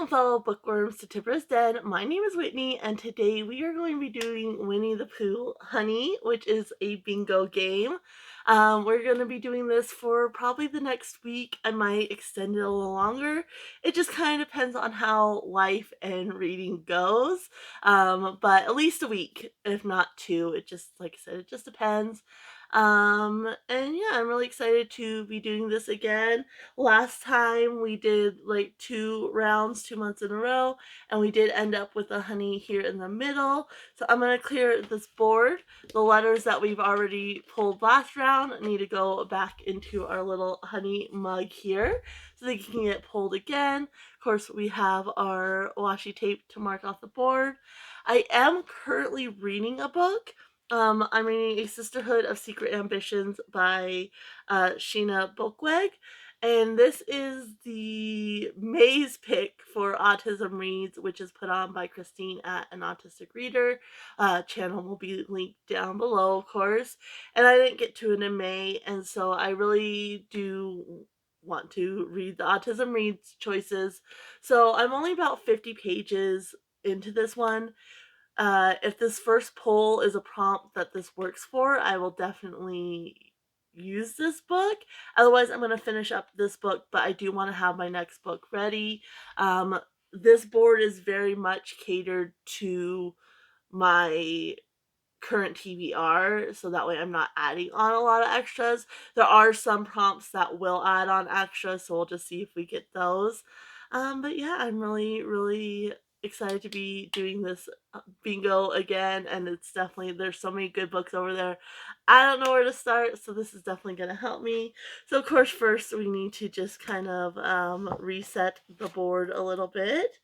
Welcome fellow bookworms to Tipper's Den. My name is Whitney and today we are going to be doing Winnie the Pooh Hunny, which is a bingo game. We're going to be doing this for probably the next week. I might extend it a little longer. It just kind of depends on how life and reading goes. But at least a week, if not two. It just, like I said, it just depends. And yeah, I'm really excited to be doing this again. Last time we did like 2 rounds 2 months in a row, and we did end up with a Hunny here in the middle. So I'm going to clear this board. The letters that we've already pulled last round need to go back into our little Hunny mug here so they can get pulled again. Of course, we have our washi tape to mark off the board. I am currently reading a book. I'm reading A Sisterhood of Secret Ambitions by Sheena Boekweg. And this is the May's pick for Autism Reads, which is put on by Christine at An Autistic Reader. Channel will be linked down below, of course. And I didn't get to it in May, and so I really do want to read the Autism Reads choices. So I'm only about 50 pages into this one. If this first poll is a prompt that this works for, I will definitely use this book. Otherwise, I'm going to finish up this book, but I do want to have my next book ready. This board is very much catered to my current TBR, so that way I'm not adding on a lot of extras. There are some prompts that will add on extras, so we'll just see if we get those. But yeah, I'm really excited to be doing this bingo again, and it's definitely, there's so many good books over there. I don't know where to start, so this is definitely going to help me. So of course, first we need to just kind of reset the board a little bit.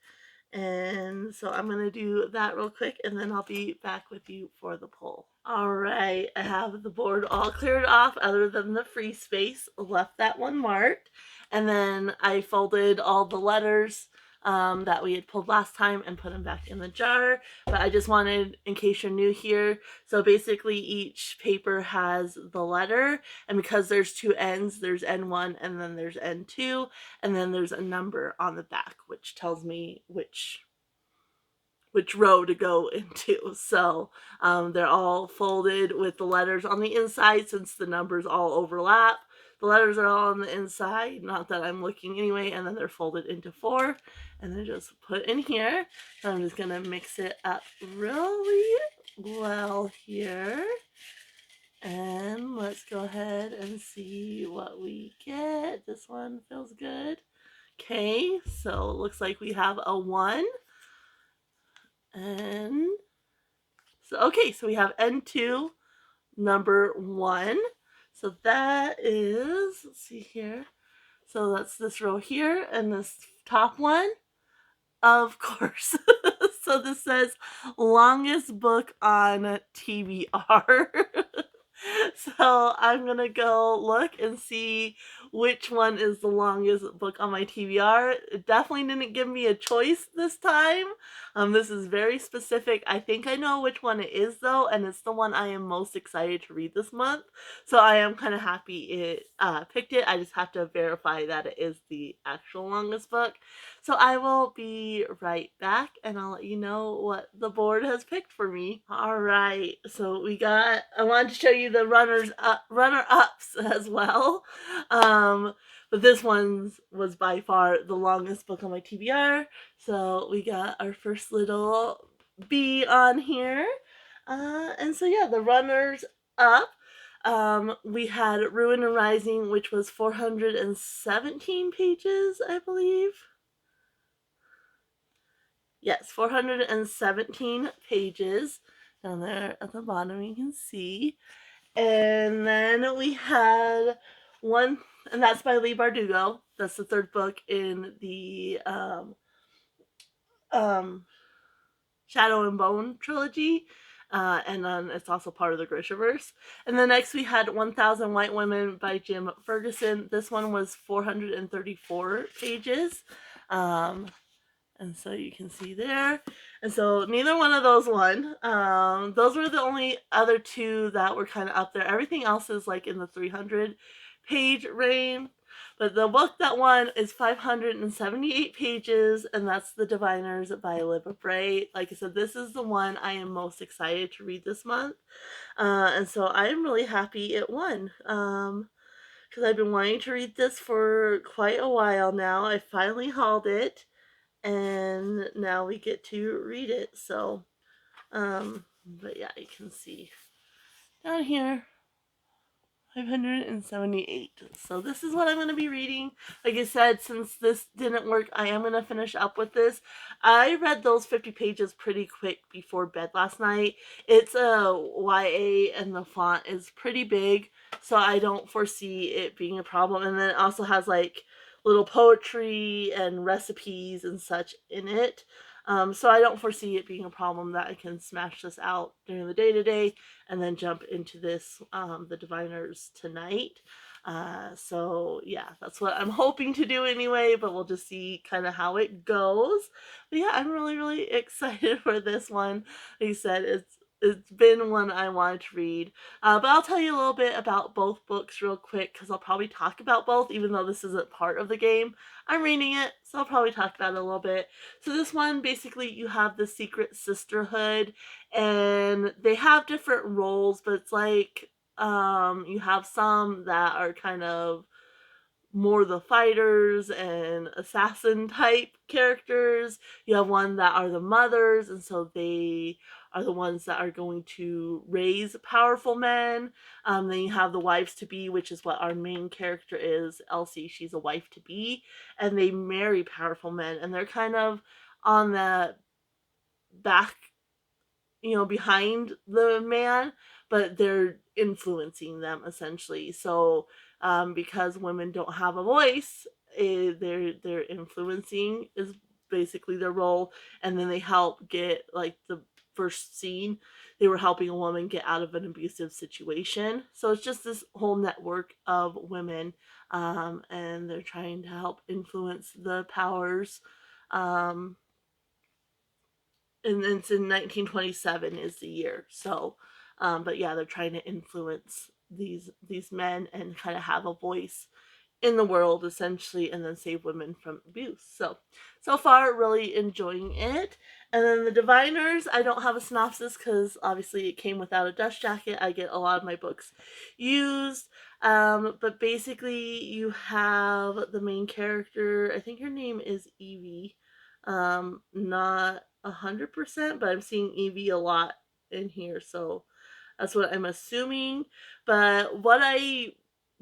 And so I'm going to do that real quick, and then I'll be back with you for the poll. All right, I have the board all cleared off other than the free space. Left that one marked. And then I folded all the letters that we had pulled last time and put them back in the jar. But I just wanted, in case you're new here, so basically each paper has the letter, and because there's two N's, there's N1 and then there's N2, and then there's a number on the back which tells me which row to go into. So they're all folded with the letters on the inside since the numbers all overlap. The letters are all on the inside, not that I'm looking anyway, and then they're folded into 4, and they're just put in here. So I'm just going to mix it up really well here. And let's go ahead and see what we get. This one feels good. Okay, so it looks like we have a 1. And so, okay, so we have N2, number 1. So that is, let's see here. So that's this row here and this top one. Of course. So this says longest book on TBR. So I'm gonna go look and see which one is the longest book on my TBR. It definitely didn't give me a choice this time. This is very specific. I think I know which one it is though, and it's the one I am most excited to read this month. So I am kind of happy it picked it. I just have to verify that it is the actual longest book. So I will be right back and I'll let you know what the board has picked for me. All right, so we got, I wanted to show you the runner-ups as well. But this one was by far the longest book on my TBR. So we got our first little B on here. And so yeah, the runners up. We had Ruin and Rising, which was 417 pages, I believe. Yes, 417 pages. Down there at the bottom you can see. And then we had one, and that's by Leigh Bardugo. That's the 3rd book in the Shadow and Bone trilogy. And then it's also part of the Grishaverse. And then next we had 1000 White Women by Jim Ferguson. This one was 434 pages. And so you can see there. And so neither one of those won. Those were the only other 2 that were kind of up there. Everything else is like in the 300 page range. But the book that won is 578 pages, and that's The Diviners by Libba Bray. Like I said, this is the one I am most excited to read this month. And so I'm really happy it won. Because I've been wanting to read this for quite a while now. I finally hauled it, and now we get to read it. So, but yeah, you can see down here 578. So this is what I'm going to be reading. Like I said, since this didn't work, I am going to finish up with this. I read those 50 pages pretty quick before bed last night. It's a YA and the font is pretty big, so I don't foresee it being a problem. And then it also has like little poetry and recipes and such in it. So I don't foresee it being a problem that I can smash this out during the day today and then jump into this, The Diviners, tonight. So yeah, that's what I'm hoping to do anyway, but we'll just see kind of how it goes. But yeah, I'm really, really excited for this one. Like I said, it's been one I wanted to read. But I'll tell you a little bit about both books real quick because I'll probably talk about both, even though this isn't part of the game. I'm reading it, so I'll probably talk about it a little bit. So this one, basically, you have the secret sisterhood, and they have different roles, but it's like you have some that are kind of more the fighters and assassin type characters. You have one that are the mothers, and so they are the ones that are going to raise powerful men. Then you have the wives to be, which is what our main character is, Elsie. She's a wife to be, and they marry powerful men, and they're kind of on the back, behind the man, but they're influencing them essentially. So, because women don't have a voice, they're influencing is basically their role, and then they help get, like, the first scene. They were helping a woman get out of an abusive situation. So it's just this whole network of women, and they're trying to help influence the powers. Um, and it's in 1927 is the year. So, but yeah, they're trying to influence these men and kind of have a voice in the world essentially, and then save women from abuse. So far, really enjoying it. And then The Diviners, I don't have a synopsis because obviously it came without a dust jacket. I get a lot of my books used. But basically you have the main character, I think her name is Evie. Not 100%, but I'm seeing Evie a lot in here, so that's what I'm assuming. But what I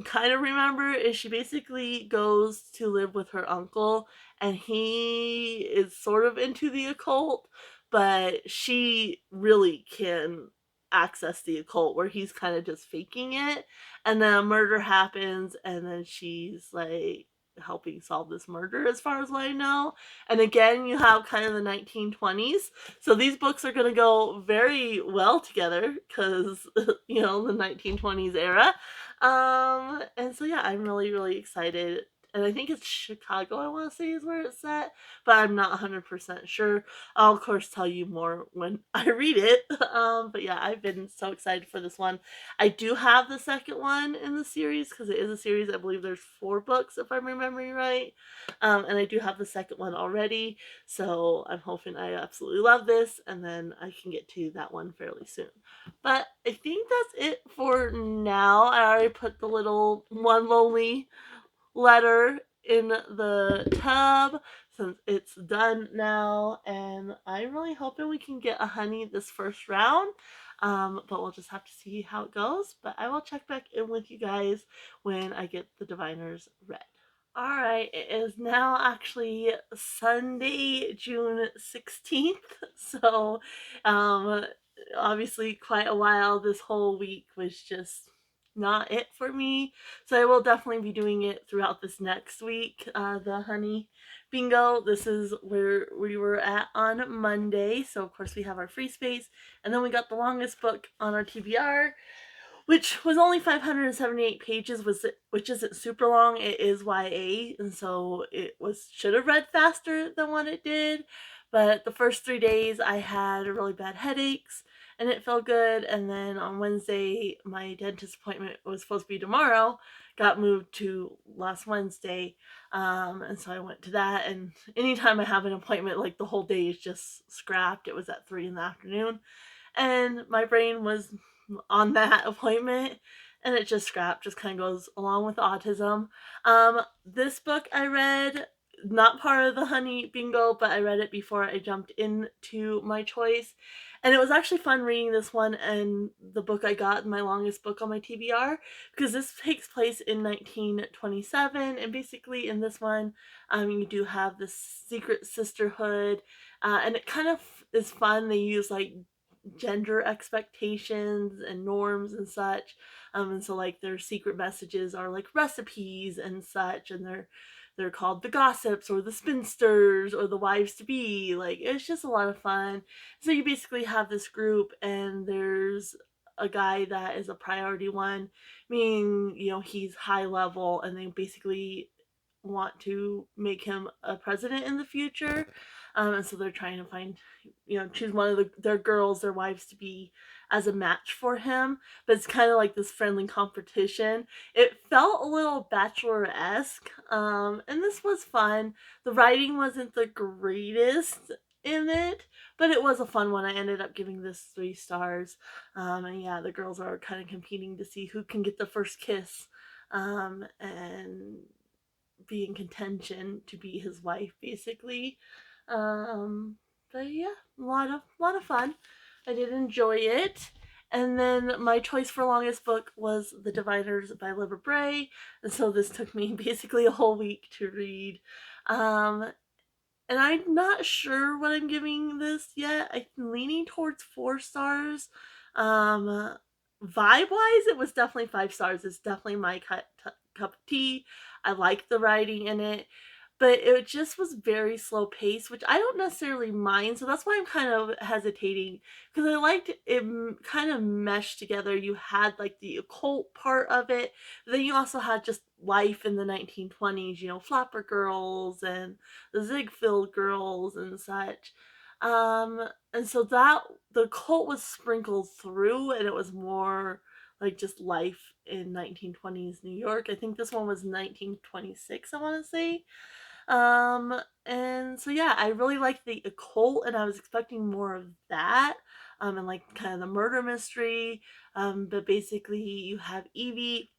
kind of remember is she basically goes to live with her uncle, and he is sort of into the occult, but she really can access the occult, where he's kind of just faking it. And then a murder happens, and then she's like helping solve this murder, as far as what I know. And again, you have kind of the 1920s. So these books are going to go very well together because, the 1920s era. And so yeah, I'm really, really excited. And I think it's Chicago, I want to say, is where it's set, but I'm not 100% sure. I'll, of course, tell you more when I read it. But yeah, I've been so excited for this one. I do have the second one in the series because it is a series. I believe there's 4 books, if I'm remembering right. And I do have the second one already. So I'm hoping I absolutely love this, and then I can get to that one fairly soon. But I think that's it for now. I already put the little one lonely letter in the tub since it's done now, and I'm really hoping we can get a Hunny this first round. But we'll just have to see how it goes. But I will check back in with you guys when I get the Diviners read. Alright, it is now actually Sunday, June 16th. So, um, obviously, quite a while. This whole week was just not it for me. So, I will definitely be doing it throughout this next week. The Hunny Bingo. This is where we were at on Monday. So, of course, we have our free space. And then we got the longest book on our TBR, which was only 578 pages, which isn't super long. It is YA, and so it should have read faster than what it did. But the first 3 days I had really bad headaches, and it felt good. And then on Wednesday, my dentist appointment was supposed to be tomorrow, got moved to last Wednesday. And so I went to that, and anytime I have an appointment, like the whole day is just scrapped. It was at 3 in the afternoon, and my brain was on that appointment, and it just scrapped, just kind of goes along with autism. This book I read, not part of the Hunny bingo, but I read it before I jumped into my choice, and it was actually fun reading this one and the book I got, my longest book on my TBR, because this takes place in 1927, and basically in this one, you do have this secret sisterhood, and it kind of is fun. They use like gender expectations and norms and such. And so like their secret messages are like recipes and such, and they're called the gossips or the spinsters or the wives to be. Like it's just a lot of fun. So you basically have this group, and there's a guy that is a priority one, meaning, you know, he's high level, and they basically want to make him a president in the future. And so they're trying to find, you know, choose one of their girls, their wives to be as a match for him. But it's kind of like this friendly competition. It felt a little Bachelor-esque, and this was fun. The writing wasn't the greatest in it, but it was a fun one. I ended up giving this 3 stars. And yeah, the girls are kind of competing to see who can get the first kiss, and be in contention to be his wife, basically. Um, but yeah, a lot of fun. I did enjoy it. And then my choice for longest book was The Diviners by Libba Bray, and so this took me basically a whole week to read. Um, and I'm not sure what I'm giving this yet. I'm leaning towards 4 stars. Um, Vibe wise, it was definitely 5 stars. It's definitely my cup of tea. I like the writing in it, but it just was very slow paced, which I don't necessarily mind. So that's why I'm kind of hesitating, because I liked it kind of meshed together. You had like the occult part of it, then you also had just life in the 1920s, you know, flapper girls and the Ziegfeld girls and such. And so that the cult was sprinkled through, and it was more like just life in 1920s New York. I think this one was 1926, I want to say. And so yeah, I really liked the occult, and I was expecting more of that. And like kind of the murder mystery. But basically you have Evie,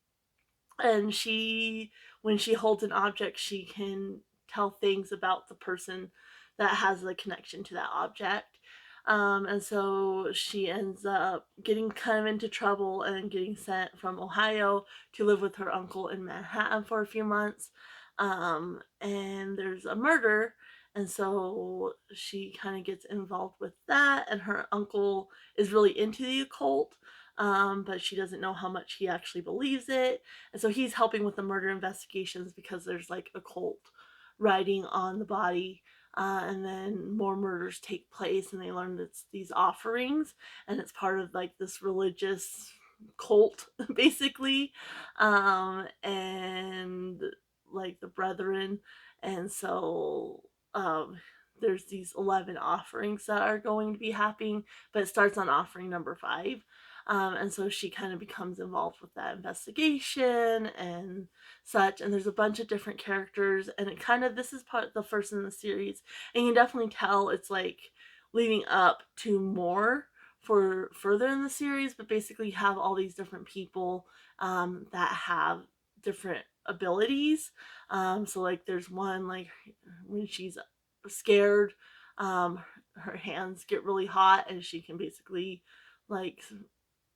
and she, when she holds an object, she can tell things about the person that has a connection to that object. And so she ends up getting kind of into trouble and getting sent from Ohio to live with her uncle in Manhattan for a few months. And there's a murder, and so she kind of gets involved with that, and her uncle is really into the occult, but she doesn't know how much he actually believes it. And so he's helping with the murder investigations because there's like occult writing on the body. And then more murders take place, and they learn that it's these offerings, and it's part of like this religious cult, basically. And like the brethren. And so there's these 11 offerings that are going to be happening, but it starts on offering number 5. And so she kind of becomes involved with that investigation and such. And there's a bunch of different characters, and it kind of, this is part of the first in the series, and you can definitely tell it's like leading up to more for further in the series. But basically, you have all these different people that have different abilities. So like there's one, like when she's scared, her hands get really hot, and she can basically like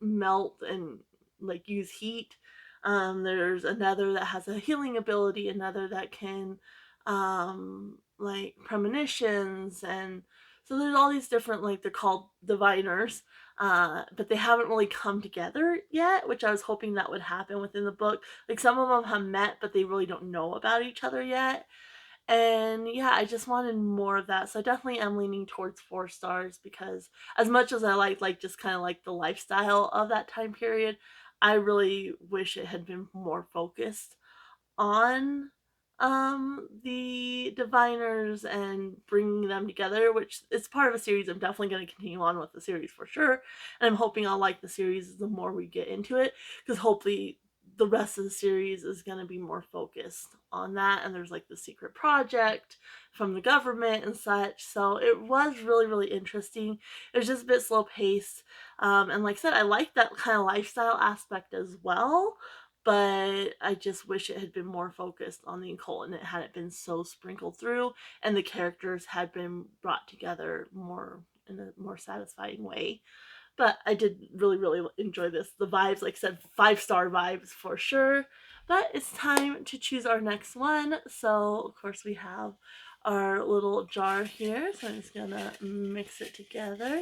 melt and like use heat. There's another that has a healing ability, another that can like premonitions, and so there's all these different, like they're called diviners, but they haven't really come together yet, which I was hoping that would happen within the book. Like some of them have met, but they really don't know about each other yet. And yeah, I just wanted more of that. So I definitely am leaning towards 4 stars, because as much as I like just kind of like the lifestyle of that time period, I really wish it had been more focused on the diviners and bringing them together, which is part of a series I'm definitely going to continue on with the series for sure. And I'm hoping I'll like the series the more we get into it, because hopefully the rest of the series is going to be more focused on that, and there's like the secret project from the government and such. So it was really, really interesting. It was just a bit slow paced, and like I said, I like that kind of lifestyle aspect as well, but I just wish it had been more focused on the occult and it hadn't been so sprinkled through, and the characters had been brought together more in a more satisfying way. But I did really, really enjoy this. The vibes, like I said, 5-star vibes for sure. But it's time to choose our next one. So, of course, we have our little jar here. So I'm just going to mix it together.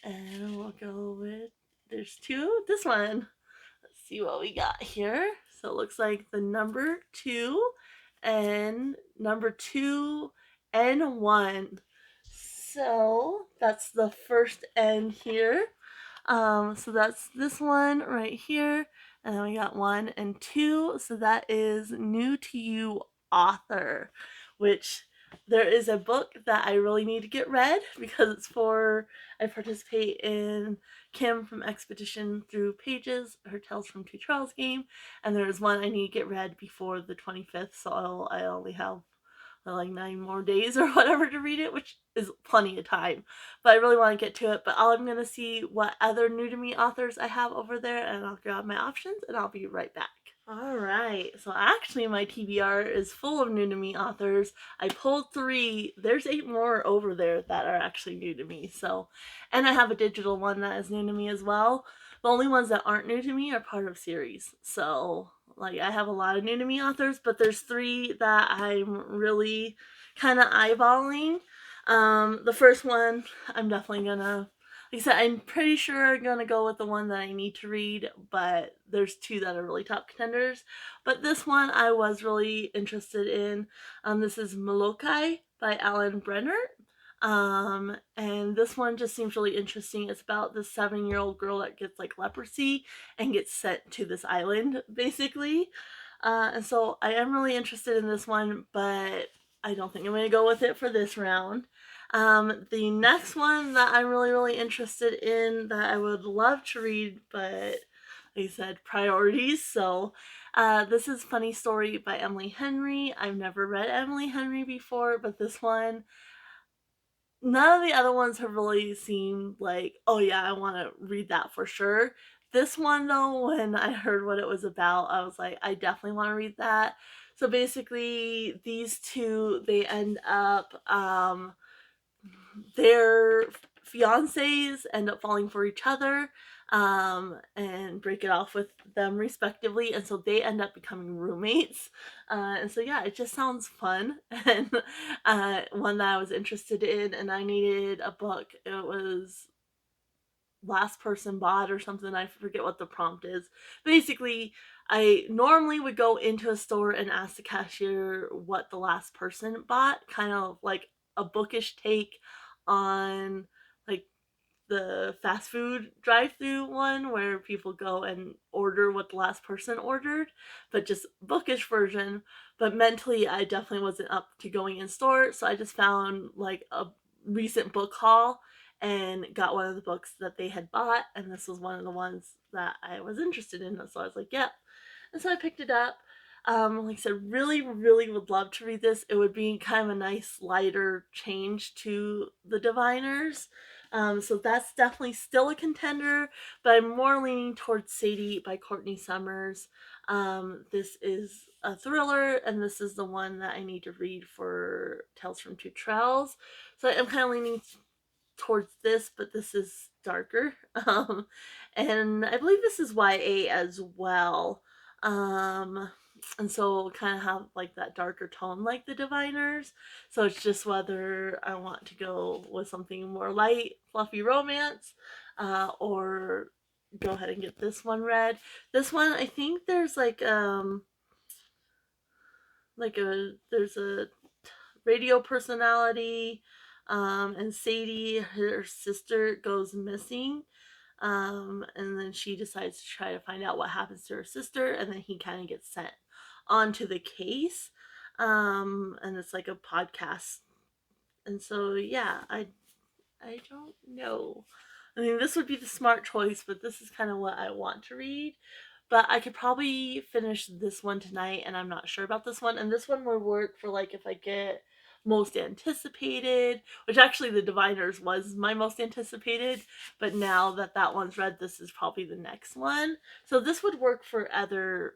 And we'll go with, there's 2. This one. Let's see what we got here. So it looks like the number 2 and number 2 and 1. So that's the first N here. So that's this one right here. And then we got 1 and 2. So that is new to you author, which there is a book that I really need to get read because it's for, I participate in Kim from Expedition Through Pages, her Tales from Two Trails game. And there's one I need to get read before the 25th. So I only have like 9 more days or whatever to read it, which is plenty of time. But I really want to get to it. But I'm going to see what other new to me authors I have over there, and I'll grab my options, and I'll be right back. Alright, so actually my TBR is full of new to me authors. I pulled 3. There's 8 more over there that are actually new to me. So, and I have a digital one that is new to me as well. The only ones that aren't new to me are part of series. So, like, I have a lot of new to me authors, but there's 3 that I'm really kind of eyeballing. The first one, I'm definitely gonna, like I said, I'm pretty sure I'm gonna go with the one that I need to read, but there's 2 that are really top contenders. But this one I was really interested in. This is Molokai by Alan Brenner. And this one just seems really interesting. It's about this 7-year-old girl that gets like leprosy and gets sent to this island, basically. And so I am really interested in this one, but I don't think I'm going to go with it for this round. The next one that I'm really, really interested in that I would love to read, but like I said, priorities. So this is Funny Story by Emily Henry. I've never read Emily Henry before, but this one, none of the other ones have really seemed like, oh yeah, I want to read that for sure. This one though, when I heard what it was about, I was like, I definitely want to read that. So basically, these 2, they end up, their fiancés end up falling for each other, and break it off with them respectively, and so they end up becoming roommates. And so yeah, it just sounds fun and one that I was interested in, and I needed a book. It was Last Person Bought or something. I forget what the prompt is. Basically, I normally would go into a store and ask the cashier what the last person bought, kind of like a bookish take on like the fast food drive-through one where people go and order what the last person ordered, but just bookish version. But mentally, I definitely wasn't up to going in store, so I just found like a recent book haul and got one of the books that they had bought, and this was one of the ones that I was interested in. So I was like, yep. And so I picked it up. Like I said, really, really would love to read this. It would be kind of a nice, lighter change to the Diviners. So that's definitely still a contender, but I'm more leaning towards Sadie by Courtney Summers. This is a thriller, and this is the one that I need to read for Tales from Two Trails. So I'm kind of leaning towards this, but this is darker. And I believe this is YA as well. And so kind of have like that darker tone like the Diviners. So it's just whether I want to go with something more light, fluffy romance, or go ahead and get this one read. This one, I think there's like there's a radio personality, and Sadie, her sister, goes missing. And then she decides to try to find out what happens to her sister, and then he kind of gets sent onto the case. And it's like a podcast. And so yeah, I don't know. I mean, this would be the smart choice, but this is kind of what I want to read. but I could probably finish this one tonight, and I'm not sure about this one. And this one will work for like if I get most anticipated, which actually the Diviners was my most anticipated, but now that that one's read, this is probably the next one. So this would work for other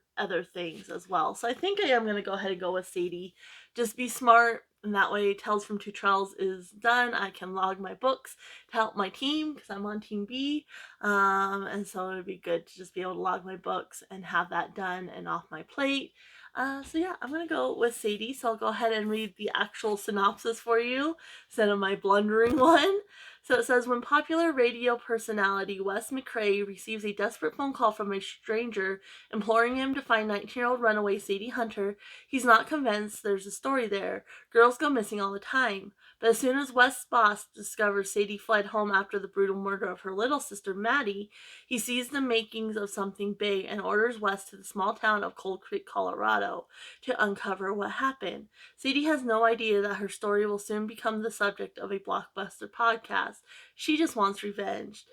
things as well. So I think I am going to go ahead and go with Sadie. Just be smart, and that way Tales from Two Trails is done. I can log my books to help my team because I'm on Team B. And so it would be good to just be able to log my books and have that done and off my plate. So yeah, I'm going to go with Sadie. So I'll go ahead and read the actual synopsis for you instead of my blundering one. So it says, when popular radio personality Wes McCrae receives a desperate phone call from a stranger imploring him to find 19-year-old runaway Sadie Hunter, he's not convinced there's a story there. Girls go missing all the time. But as soon as Wes's boss discovers Sadie fled home after the brutal murder of her little sister Maddie, he sees the makings of something big and orders Wes to the small town of Cold Creek, Colorado, to uncover what happened. Sadie has no idea that her story will soon become the subject of a blockbuster podcast. She just wants revenge.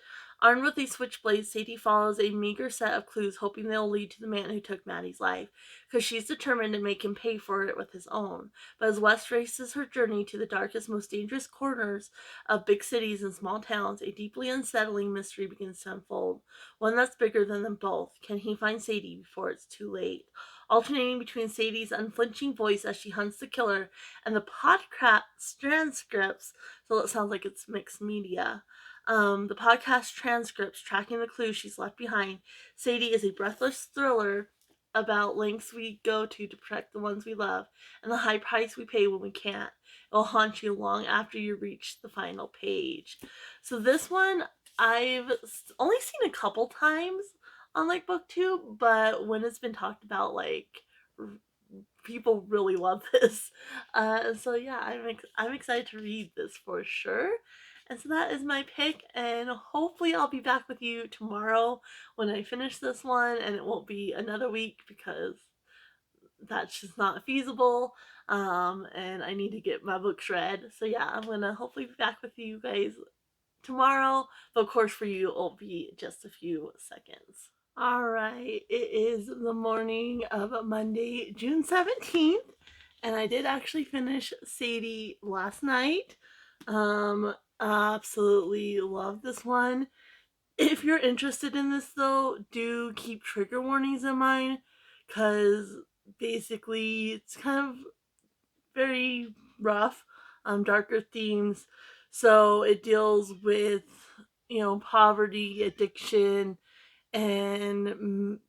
Armed with a switchblade, Sadie follows a meager set of clues, hoping they'll lead to the man who took Maddie's life, because she's determined to make him pay for it with his own. But as Wes races her journey to the darkest, most dangerous corners of big cities and small towns, a deeply unsettling mystery begins to unfold, one that's bigger than them both. Can he find Sadie before it's too late? Alternating between Sadie's unflinching voice as she hunts the killer and the podcast transcripts, so it sounds like it's mixed media. The podcast transcripts tracking the clues she's left behind. Sadie is a breathless thriller about lengths we go to protect the ones we love and the high price we pay when we can't. It will haunt you long after you reach the final page. So this one I've only seen a couple times on like BookTube, but when it's been talked about, like people really love this. So yeah, I'm excited to read this for sure. And so that is my pick, and hopefully I'll be back with you tomorrow when I finish this one, and it won't be another week because that's just not feasible. And I need to get my books read. So yeah, I'm gonna hopefully be back with you guys tomorrow, but of course for you it'll be just a few seconds. Alright, it is the morning of Monday, June 17th, and I did actually finish Sadie last night. Absolutely love this one. If you're interested in this though, do keep trigger warnings in mind, because basically it's kind of very rough, darker themes. So it deals with, poverty, addiction, and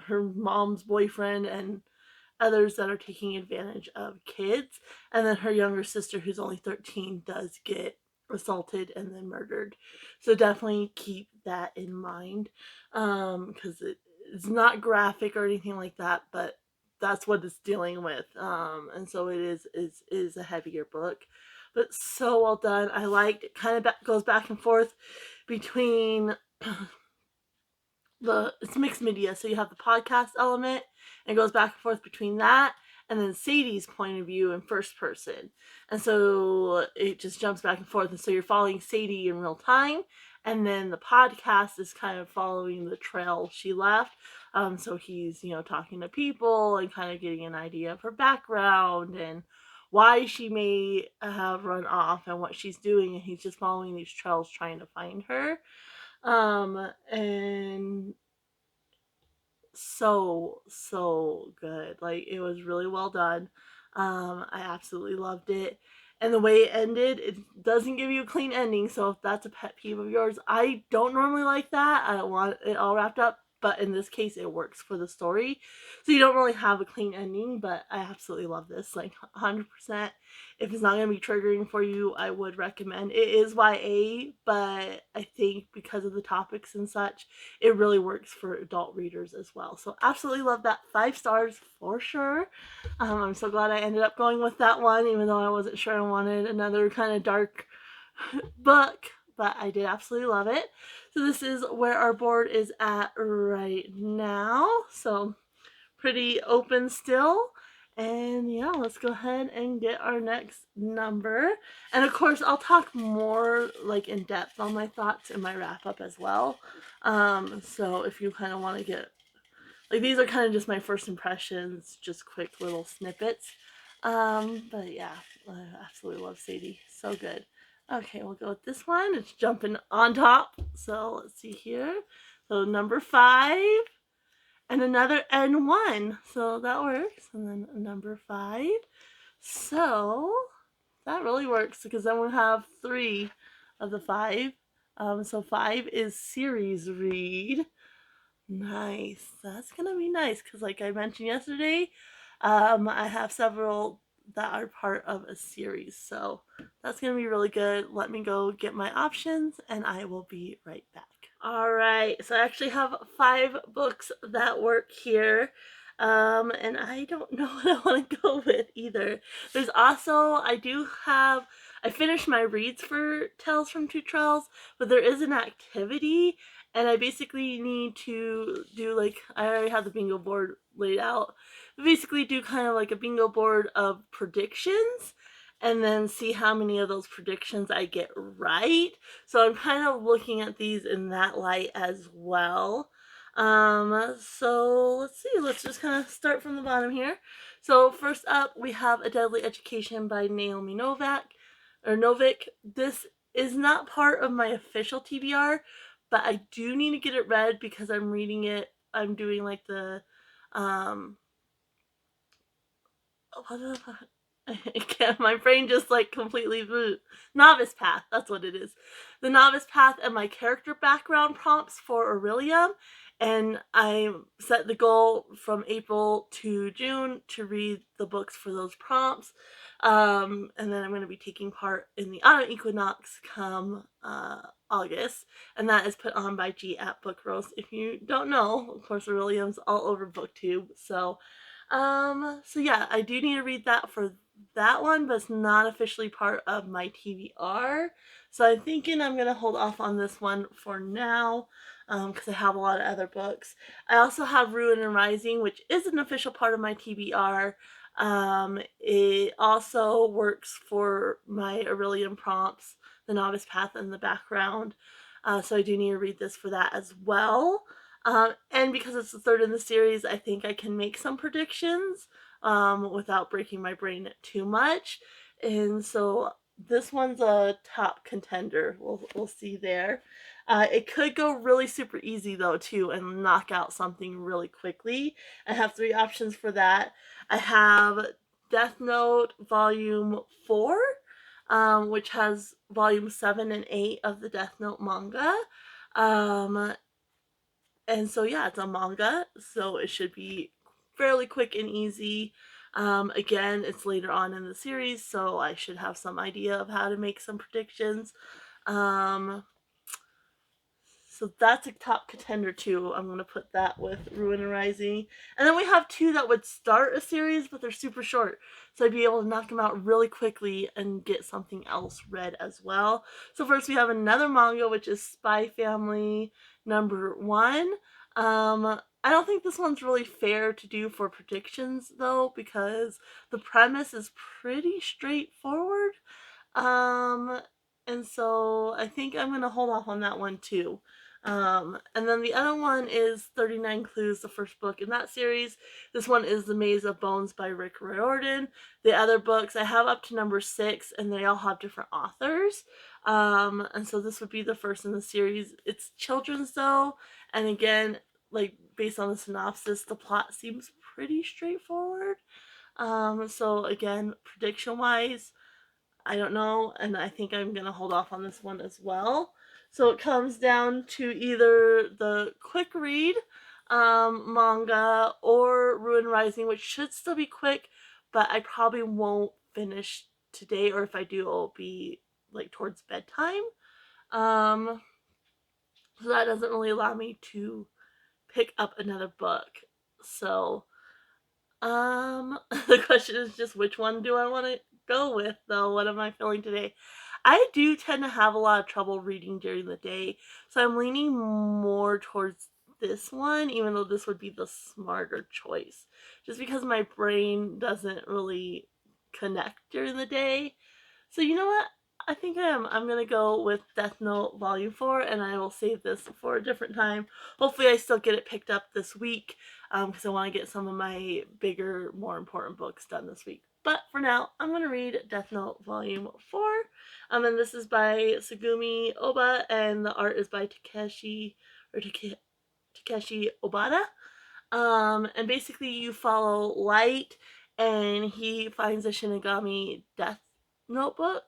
her mom's boyfriend and others that are taking advantage of kids, and then her younger sister who's only 13 does get assaulted and then murdered. So definitely keep that in mind, because it's not graphic or anything like that, but that's what it's dealing with, and so it is a heavier book, but so well done. I liked it. Kind of goes back and forth between it's mixed media, so you have the podcast element, and it goes back and forth between that and then Sadie's point of view in first person, and so it just jumps back and forth, and so you're following Sadie in real time, and then the podcast is kind of following the trail she left. So he's talking to people and kind of getting an idea of her background and why she may have run off and what she's doing, and he's just following these trails trying to find her. And so good. Like, it was really well done. I absolutely loved it. And the way it ended, it doesn't give you a clean ending. So if that's a pet peeve of yours, I don't normally like that. I don't want it all wrapped up. But in this case, it works for the story. So you don't really have a clean ending, but I absolutely love this. Like, 100%. If it's not going to be triggering for you, I would recommend. It is YA, but I think because of the topics and such, it really works for adult readers as well. So absolutely love that. 5 stars for sure. I'm so glad I ended up going with that one, even though I wasn't sure I wanted another kind of dark book, but I did absolutely love it. So this is where our board is at right now. So pretty open still. And yeah, let's go ahead and get our next number. And of course, I'll talk more like in depth on my thoughts in my wrap up as well. So if you kind of want to get like these are kind of just my first impressions, just quick little snippets. But yeah, I absolutely love Sadie. So good. Okay, we'll go with this one. It's jumping on top. So let's see here. So number 5 and another N1. So that works. And then number 5. So that really works because then we'll have 3 of the 5. So 5 is series read. Nice. That's gonna be nice because, like I mentioned yesterday, I have several that are part of a series. So that's gonna be really good. Let me go get my options and I will be right back. All right. So I actually have 5 books that work here. And I don't know what I want to go with either. There's also, I finished my reads for Tales from Two Trails, but there is an activity and I basically need to do like, I already have the bingo board laid out. Basically do kind of like a bingo board of predictions and then see how many of those predictions I get right. So I'm kind of looking at these in that light as well. So let's see, let's just kind of start from the bottom here. So first up, we have A Deadly Education by Naomi Novik. This is not part of my official TBR, but I do need to get it read because I'm reading it. I'm doing like the, my brain just like completely novice path. That's what it is. The novice path and my character background prompts for Orilium. And I set the goal from April to June to read the books for those prompts. And then I'm going to be taking part in the autumn equinox come August. And that is put on by G at Book Roast. If you don't know, of course, Orilium's all over BookTube. So yeah, I do need to read that for that one, but it's not officially part of my TBR. So I'm thinking I'm going to hold off on this one for now because I have a lot of other books. I also have Ruin and Rising, which is an official part of my TBR. It also works for my Aurelian prompts, the novice path, and the background. So I do need to read this for that as well. And because it's the third in the series, I think I can make some predictions without breaking my brain too much. And so this one's a top contender. We'll see there. It could go really super easy though too and knock out something really quickly. I have 3 options for that. I have Death Note Volume 4, which has Volume 7 and 8 of the Death Note manga. And so yeah, it's a manga, so it should be fairly quick and easy. Again, it's later on in the series, so I should have some idea of how to make some predictions. So that's a top contender too. I'm going to put that with Ruin and Rising. And then we have 2 that would start a series, but they're super short. So I'd be able to knock them out really quickly and get something else read as well. So first we have another manga, which is Spy Family #1. I don't think this one's really fair to do for predictions though, because the premise is pretty straightforward. And so I think I'm going to hold off on that one too. And then the other one is 39 Clues, the first book in that series. This one is The Maze of Bones by Rick Riordan. The other books I have up to number 6, and they all have different authors. And so this would be the first in the series. It's children's though, and again, like based on the synopsis, the plot seems pretty straightforward. So again, prediction wise, I don't know, and I think I'm going to hold off on this one as well. So it comes down to either the quick read manga or Ruin Rising, which should still be quick, but I probably won't finish today, or if I do, it'll be like towards bedtime. So that doesn't really allow me to pick up another book. So the question is just which one do I want to go with though? What am I feeling today? I do tend to have a lot of trouble reading during the day, so I'm leaning more towards this one, even though this would be the smarter choice. Just because my brain doesn't really connect during the day. So you know what? I think I'm gonna go with Death Note Volume 4, and I will save this for a different time. Hopefully I still get it picked up this week, because I want to get some of my bigger, more important books done this week. But for now, I'm gonna read Death Note Volume 4. And this is by Tsugumi Ohba, and the art is by Takeshi Obata. And basically you follow Light, and he finds a Shinigami death notebook.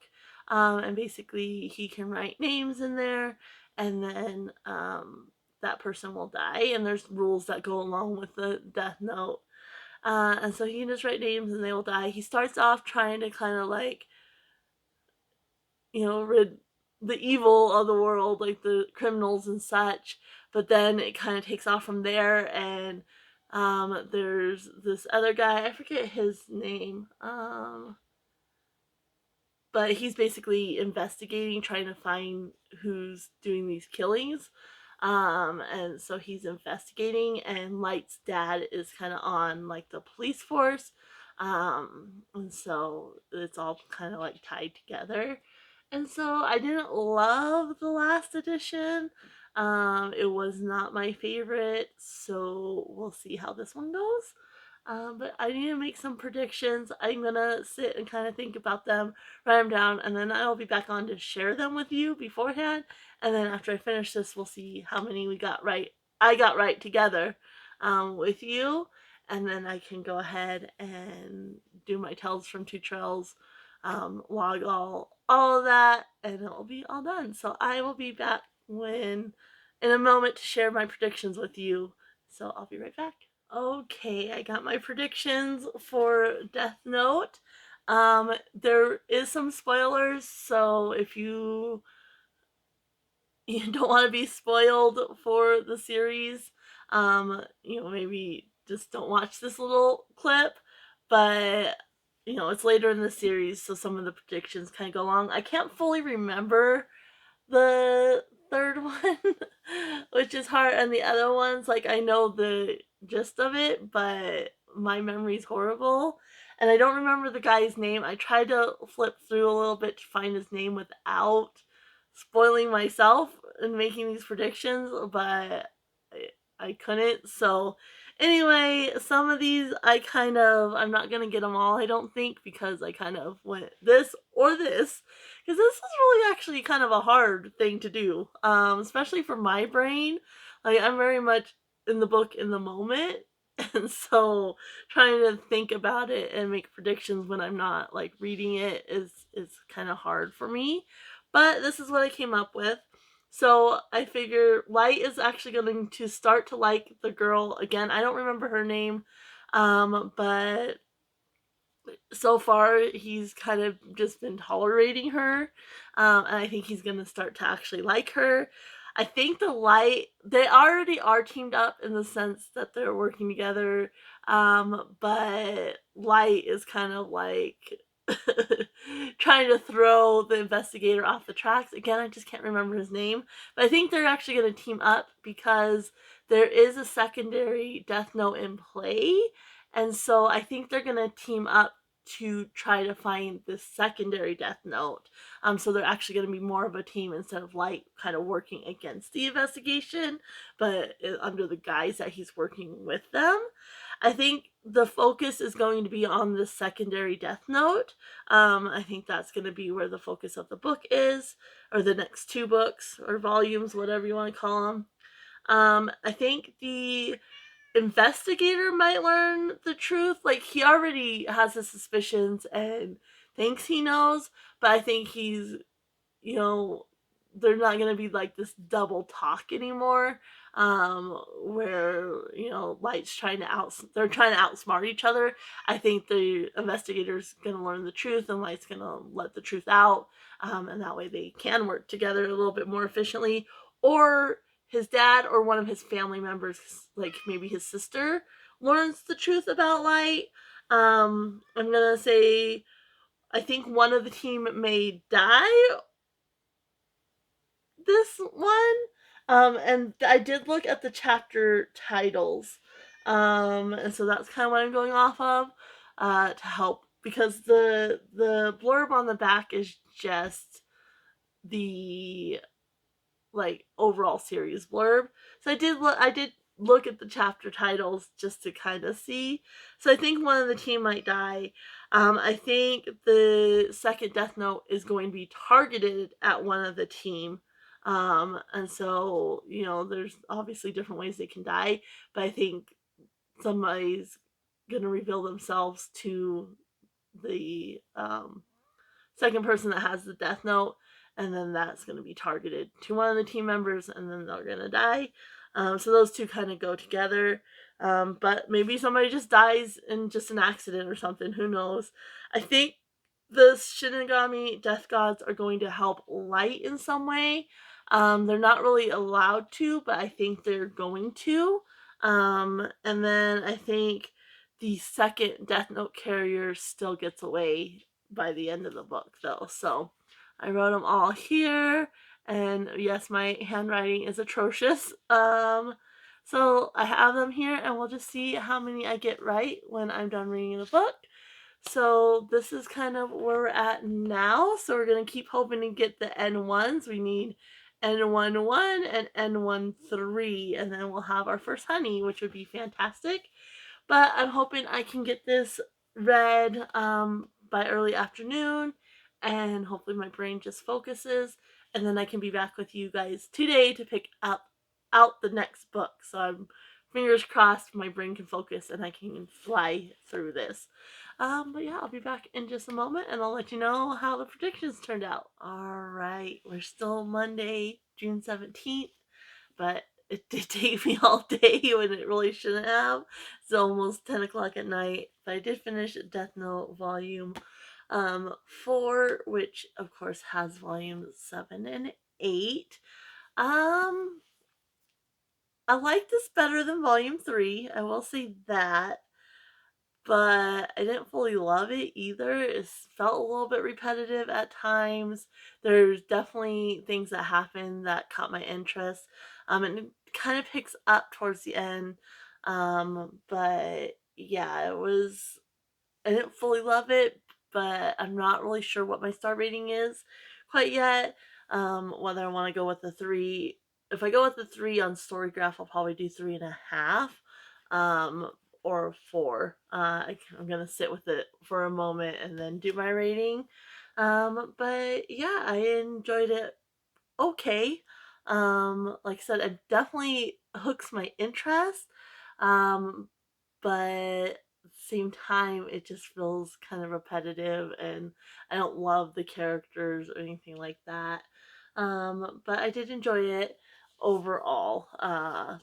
And basically he can write names in there, and then that person will die, and there's rules that go along with the death note. And so he can just write names and they will die. He starts off trying to kind of like, rid the evil of the world, like the criminals and such. But then it kind of takes off from there, and there's this other guy, I forget his name, but he's basically investigating, trying to find who's doing these killings. And so he's investigating, and Light's dad is kind of on like the police force. And so it's all kind of like tied together. And so I didn't love the last edition. It was not my favorite, so we'll see how this one goes. But I need to make some predictions. I'm gonna sit and kind of think about them, write them down, and then I'll be back on to share them with you beforehand. And then after I finish this, we'll see how many we got right. I got right together with you, and then I can go ahead and do my tells from two trails, log all of that, and it'll be all done. So I will be back in a moment to share my predictions with you. So I'll be right back. Okay, I got my predictions for Death Note. There is some spoilers, so if you don't want to be spoiled for the series, maybe just don't watch this little clip. But it's later in the series, so some of the predictions kind of go along. I can't fully remember the third one, which is hard, and the other ones, like, I know the gist of it, but my memory's horrible, and I don't remember the guy's name. I tried to flip through a little bit to find his name without spoiling myself and making these predictions, but I couldn't. So anyway, some of these I'm not gonna get them all, I don't think, because I kind of went this or this, because this is really actually kind of a hard thing to do, especially for my brain. Like, I'm very much in the book in the moment, and so trying to think about it and make predictions when I'm not like reading it is kind of hard for me. But this is what I came up with. So I figure Light is actually going to start to like the girl again. I don't remember her name, but so far he's kind of just been tolerating her, and I think he's going to start to actually like her. I think the Light, they already are teamed up in the sense that they're working together, but Light is kind of like trying to throw the investigator off the tracks. Again, I just can't remember his name, but I think they're actually going to team up because there is a secondary Death Note in play, and so I think they're going to team up to try to find this secondary Death Note. So they're actually going to be more of a team instead of Light kind of working against the investigation, but under the guise that he's working with them. I think the focus is going to be on the secondary Death Note. I think that's going to be where the focus of the book is, or the next two books, or volumes, whatever you want to call them. I think the investigator might learn the truth. Like, he already has his suspicions and thinks he knows, but I think he's, they're not going to be like this double talk anymore, where Light's they're trying to outsmart each other. I think the investigator's going to learn the truth, and Light's going to let the truth out, and that way they can work together a little bit more efficiently. Or his dad or one of his family members, like maybe his sister, learns the truth about Light. I'm gonna say I think one of the team may die this one. And I did look at the chapter titles. And so that's kind of what I'm going off of to help, because the blurb on the back is just the like overall series blurb. So I did look at the chapter titles just to kind of see. So I think one of the team might die. I think the second Death Note is going to be targeted at one of the team. And so, there's obviously different ways they can die, but I think somebody's going to reveal themselves to the second person that has the Death Note, and then that's going to be targeted to one of the team members, and then they're going to die. So those two kind of go together. But maybe somebody just dies in just an accident or something. Who knows? I think the Shinigami Death Gods are going to help Light in some way. They're not really allowed to, but I think they're going to. And then I think the second Death Note carrier still gets away by the end of the book, though. So I wrote them all here, and yes, my handwriting is atrocious. So I have them here, and we'll just see how many I get right when I'm done reading the book. So this is kind of where we're at now. So we're going to keep hoping to get the N1s. We need N11 and N13, and then we'll have our first Hunny, which would be fantastic. But I'm hoping I can get this read by early afternoon, and hopefully my brain just focuses, and then I can be back with you guys today to pick up out the next book. So I'm fingers crossed my brain can focus and I can fly through this. But yeah, I'll be back in just a moment, and I'll let you know how the predictions turned out. All right, we're still Monday, June 17th, but it did take me all day when it really shouldn't have. It's almost 10 o'clock at night, but I did finish Death Note Volume 4, which of course has Volume 7 and 8. I like this better than Volume 3, I will say that, but I didn't fully love it either. It felt a little bit repetitive at times. There's definitely things that happen that caught my interest. And it kind of picks up towards the end. But yeah, I didn't fully love it, but I'm not really sure what my star rating is quite yet. Whether I want to go with the 3. If I go with the 3 on Storygraph, I'll probably do 3.5. Or 4. I'm gonna sit with it for a moment and then do my rating. But yeah, I enjoyed it okay. Like I said, it definitely hooks my interest. Um, but at the same time, it just feels kind of repetitive, and I don't love the characters or anything like that. But I did enjoy it overall.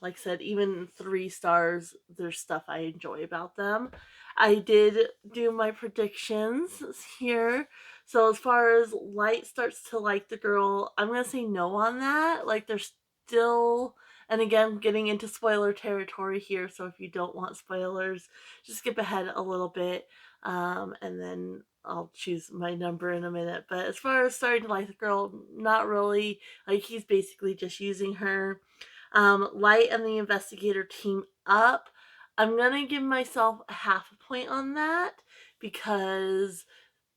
Like I said, even 3 stars, there's stuff I enjoy about them. I did do my predictions here. So as far as Light starts to like the girl, I'm gonna say no on that. Like there's still, and again, getting into spoiler territory here, so if you don't want spoilers, just skip ahead a little bit, and then I'll choose my number in a minute. But as far as starting to like the girl, not really. Like, he's basically just using her. Light and the investigator team up. I'm gonna give myself a half a point on that, because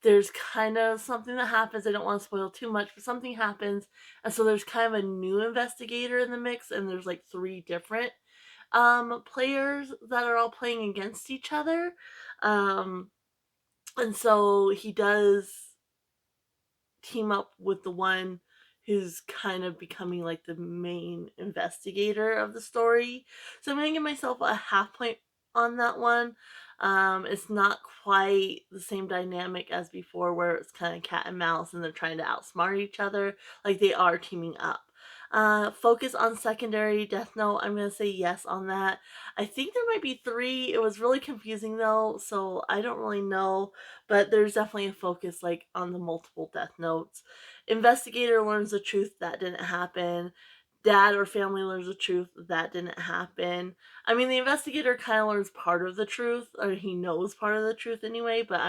there's kind of something that happens. I don't want to spoil too much, but something happens. And so there's kind of a new investigator in the mix, and there's like 3 different players that are all playing against each other. Um, and so he does team up with the one who's kind of becoming like the main investigator of the story. So I'm gonna give myself a half point on that one. It's not quite the same dynamic as before, where it's kind of cat and mouse and they're trying to outsmart each other. Like, they are teaming up. Focus on secondary Death Note. I'm gonna say yes on that. I think there might be 3. It was really confusing though, so I don't really know. But there's definitely a focus like on the multiple Death Notes. Investigator learns the truth, that didn't happen. Dad or family learns the truth, that didn't happen. I mean, the investigator kind of learns part of the truth, or he knows part of the truth anyway. But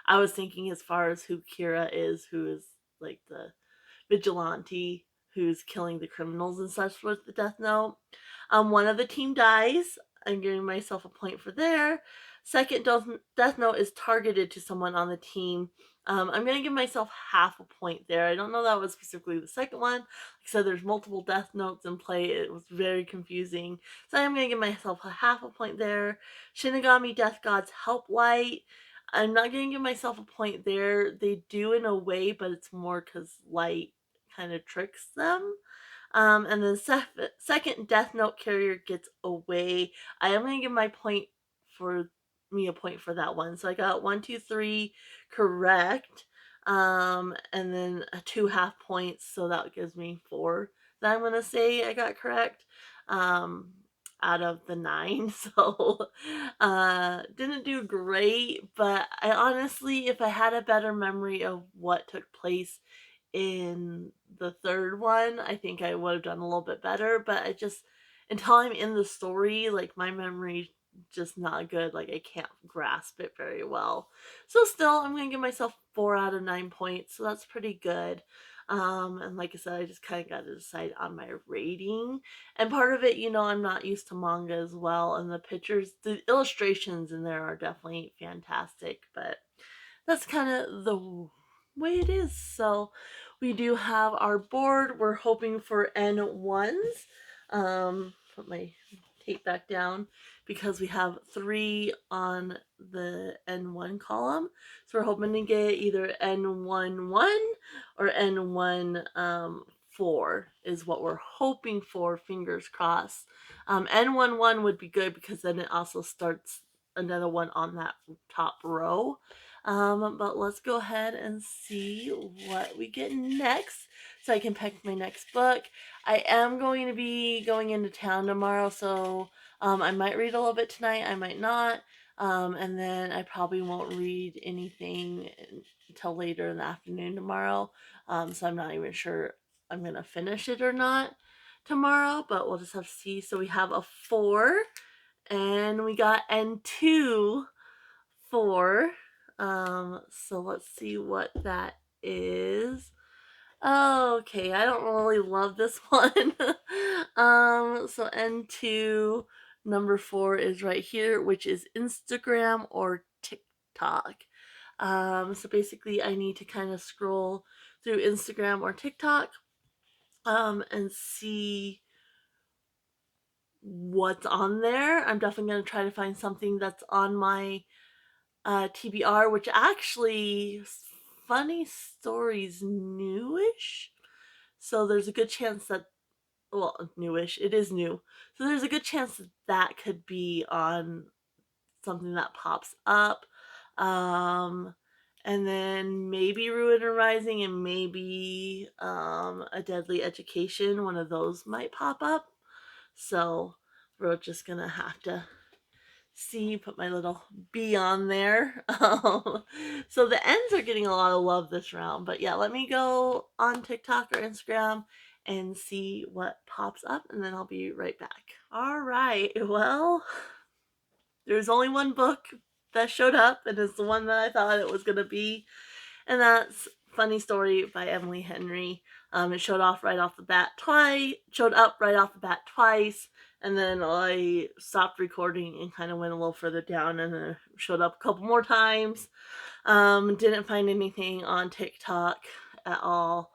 I was thinking as far as who Kira is, who is like the vigilante who's killing the criminals and such with the death note. One of the team dies. I'm giving myself a point for there. Second death note is targeted to someone on the team. I'm going to give myself half a point there. I don't know that was specifically the second one. Like I said, there's multiple death notes in play. It was very confusing. So I'm going to give myself a half a point there. Shinigami Death God's Help Light. I'm not going to give myself a point there. They do in a way, but it's more because light kind of tricks them. And then second Death Note carrier gets away. I am going to give my point for me a point for that one. So I got 1, 2, 3 correct. And then 2 half points. So that gives me 4 that I'm going to say I got correct. Out of the 9. So didn't do great, but I honestly, if I had a better memory of what took place in the third one, I think I would have done a little bit better. But I just, until I'm in the story, like my memory just not good. Like I can't grasp it very well. So still, I'm gonna give myself 4 out of 9 points. So that's pretty good. And like I said, I just kind of got to decide on my rating. And part of it, I'm not used to manga as well. And the pictures, the illustrations in there are definitely fantastic. But that's kind of the way it is. So we do have our board. We're hoping for N1s. Put my tape back down because we have 3 on the N1 column. So we're hoping to get either N11 or N1 4 is what we're hoping for, fingers crossed. N11 would be good because then it also starts another one on that top row. But let's go ahead and see what we get next so I can pick my next book. I am going to be going into town tomorrow, so I might read a little bit tonight, I might not. And then I probably won't read anything until later in the afternoon tomorrow. So I'm not even sure I'm going to finish it or not tomorrow, but we'll just have to see. So we have a 4, and we got N2 4. So let's see what that is. Okay, I don't really love this one. So N2 number 4 is right here, which is Instagram or TikTok. So basically I need to kind of scroll through Instagram or TikTok and see what's on there. I'm definitely going to try to find something that's on my TBR, which actually, funny stories, newish. So there's a good chance that, well, newish, it is new. So there's a good chance that that could be on something that pops up. And then maybe Ruin and Rising and maybe A Deadly Education, one of those might pop up. So we're just gonna have to see, put my little B on there. So the ends are getting a lot of love this round. But yeah, let me go on TikTok or Instagram and see what pops up, and then I'll be right back. All right, well, there's only one book that showed up, and it's the one that I thought it was going to be, and that's Funny Story by Emily Henry. It showed up right off the bat twice, and then I stopped recording and kind of went a little further down, and it showed up a couple more times. Didn't find anything on TikTok at all.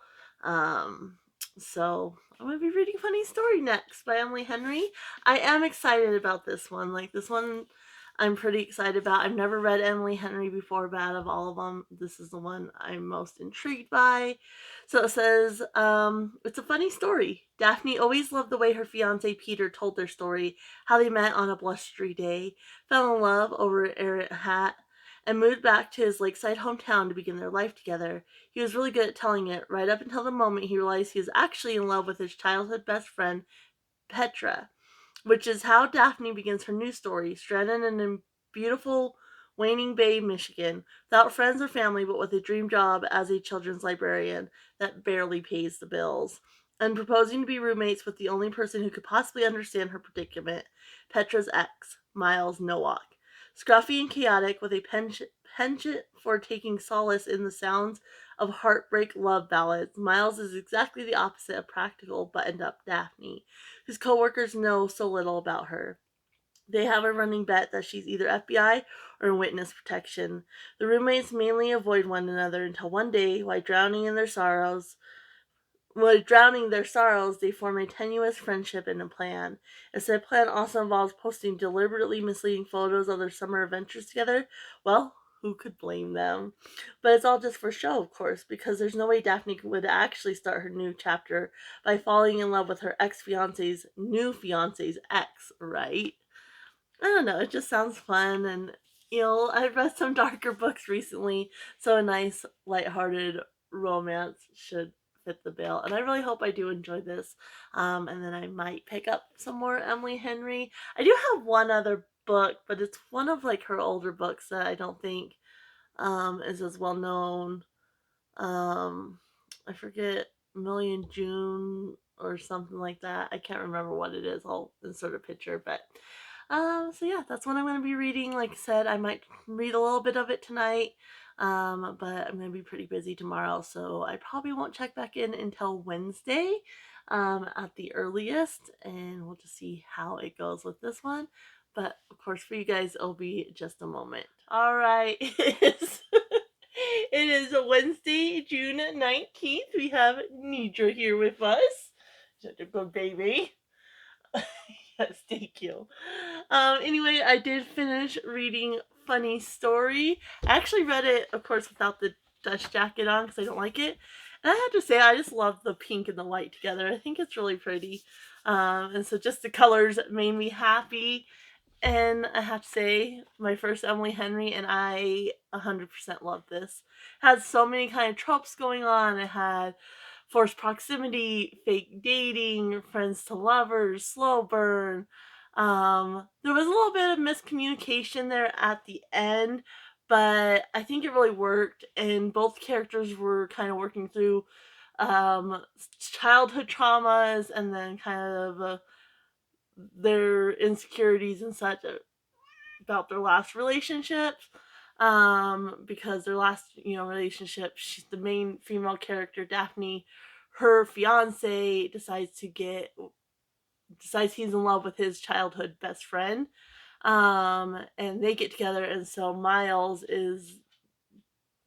So I'm going to be reading Funny Story next by Emily Henry. I am excited about this one. Like, this one I'm pretty excited about. I've never read Emily Henry before, but out of all of them, this is the one I'm most intrigued by. So it says, it's a funny story. Daphne always loved the way her fiance Peter told their story, how they met on a blustery day, fell in love over an errant hat, and moved back to his lakeside hometown to begin their life together. He was really good at telling it, right up until the moment he realized he was actually in love with his childhood best friend, Petra, which is how Daphne begins her new story, stranded in a beautiful Waning Bay, Michigan, without friends or family, but with a dream job as a children's librarian that barely pays the bills, and proposing to be roommates with the only person who could possibly understand her predicament, Petra's ex, Miles Nowak. Scruffy and chaotic, with a penchant for taking solace in the sounds of heartbreak love ballads, Miles is exactly the opposite of practical buttoned-up Daphne, whose coworkers know so little about her. They have a running bet that she's either FBI or in witness protection. The roommates mainly avoid one another until one day, while drowning their sorrows, they form a tenuous friendship and a plan. If said plan also involves posting deliberately misleading photos of their summer adventures together, well, who could blame them? But it's all just for show, of course, because there's no way Daphne would actually start her new chapter by falling in love with her ex-fiance's new fiance's ex, right? I don't know, it just sounds fun, and I've read some darker books recently, so a nice, lighthearted romance should fit the bill. And I really hope I do enjoy this. And then I might pick up some more Emily Henry. I do have one other book, but it's one of like her older books that I don't think is as well known. um I forget, Million June or something like that. I can't remember what it is. I'll insert a picture, but so yeah, that's what I'm going to be reading. Like I said, I might read a little bit of it tonight, but I'm going to be pretty busy tomorrow, so I probably won't check back in until Wednesday, at the earliest, and we'll just see how it goes with this one. But of course, for you guys, it'll be just a moment. All right, it is Wednesday, June 19th. We have Nidra here with us. Such a good baby. Yes, thank you. Anyway, I did finish reading Funny Story. I actually read it, of course, without the dust jacket on because I don't like it. And I have to say, I just love the pink and the white together. I think it's really pretty. And so just the colors made me happy. And I have to say, my first Emily Henry, and I 100% love this. It had so many kind of tropes going on. It had forced proximity, fake dating, friends to lovers, slow burn. There was a little bit of miscommunication there at the end, but I think it really worked, and both characters were kind of working through childhood traumas and then kind of their insecurities and such about their last relationships. Because their last, relationship, she's the main female character, Daphne, her fiance decides he's in love with his childhood best friend. And they get together, and so Miles is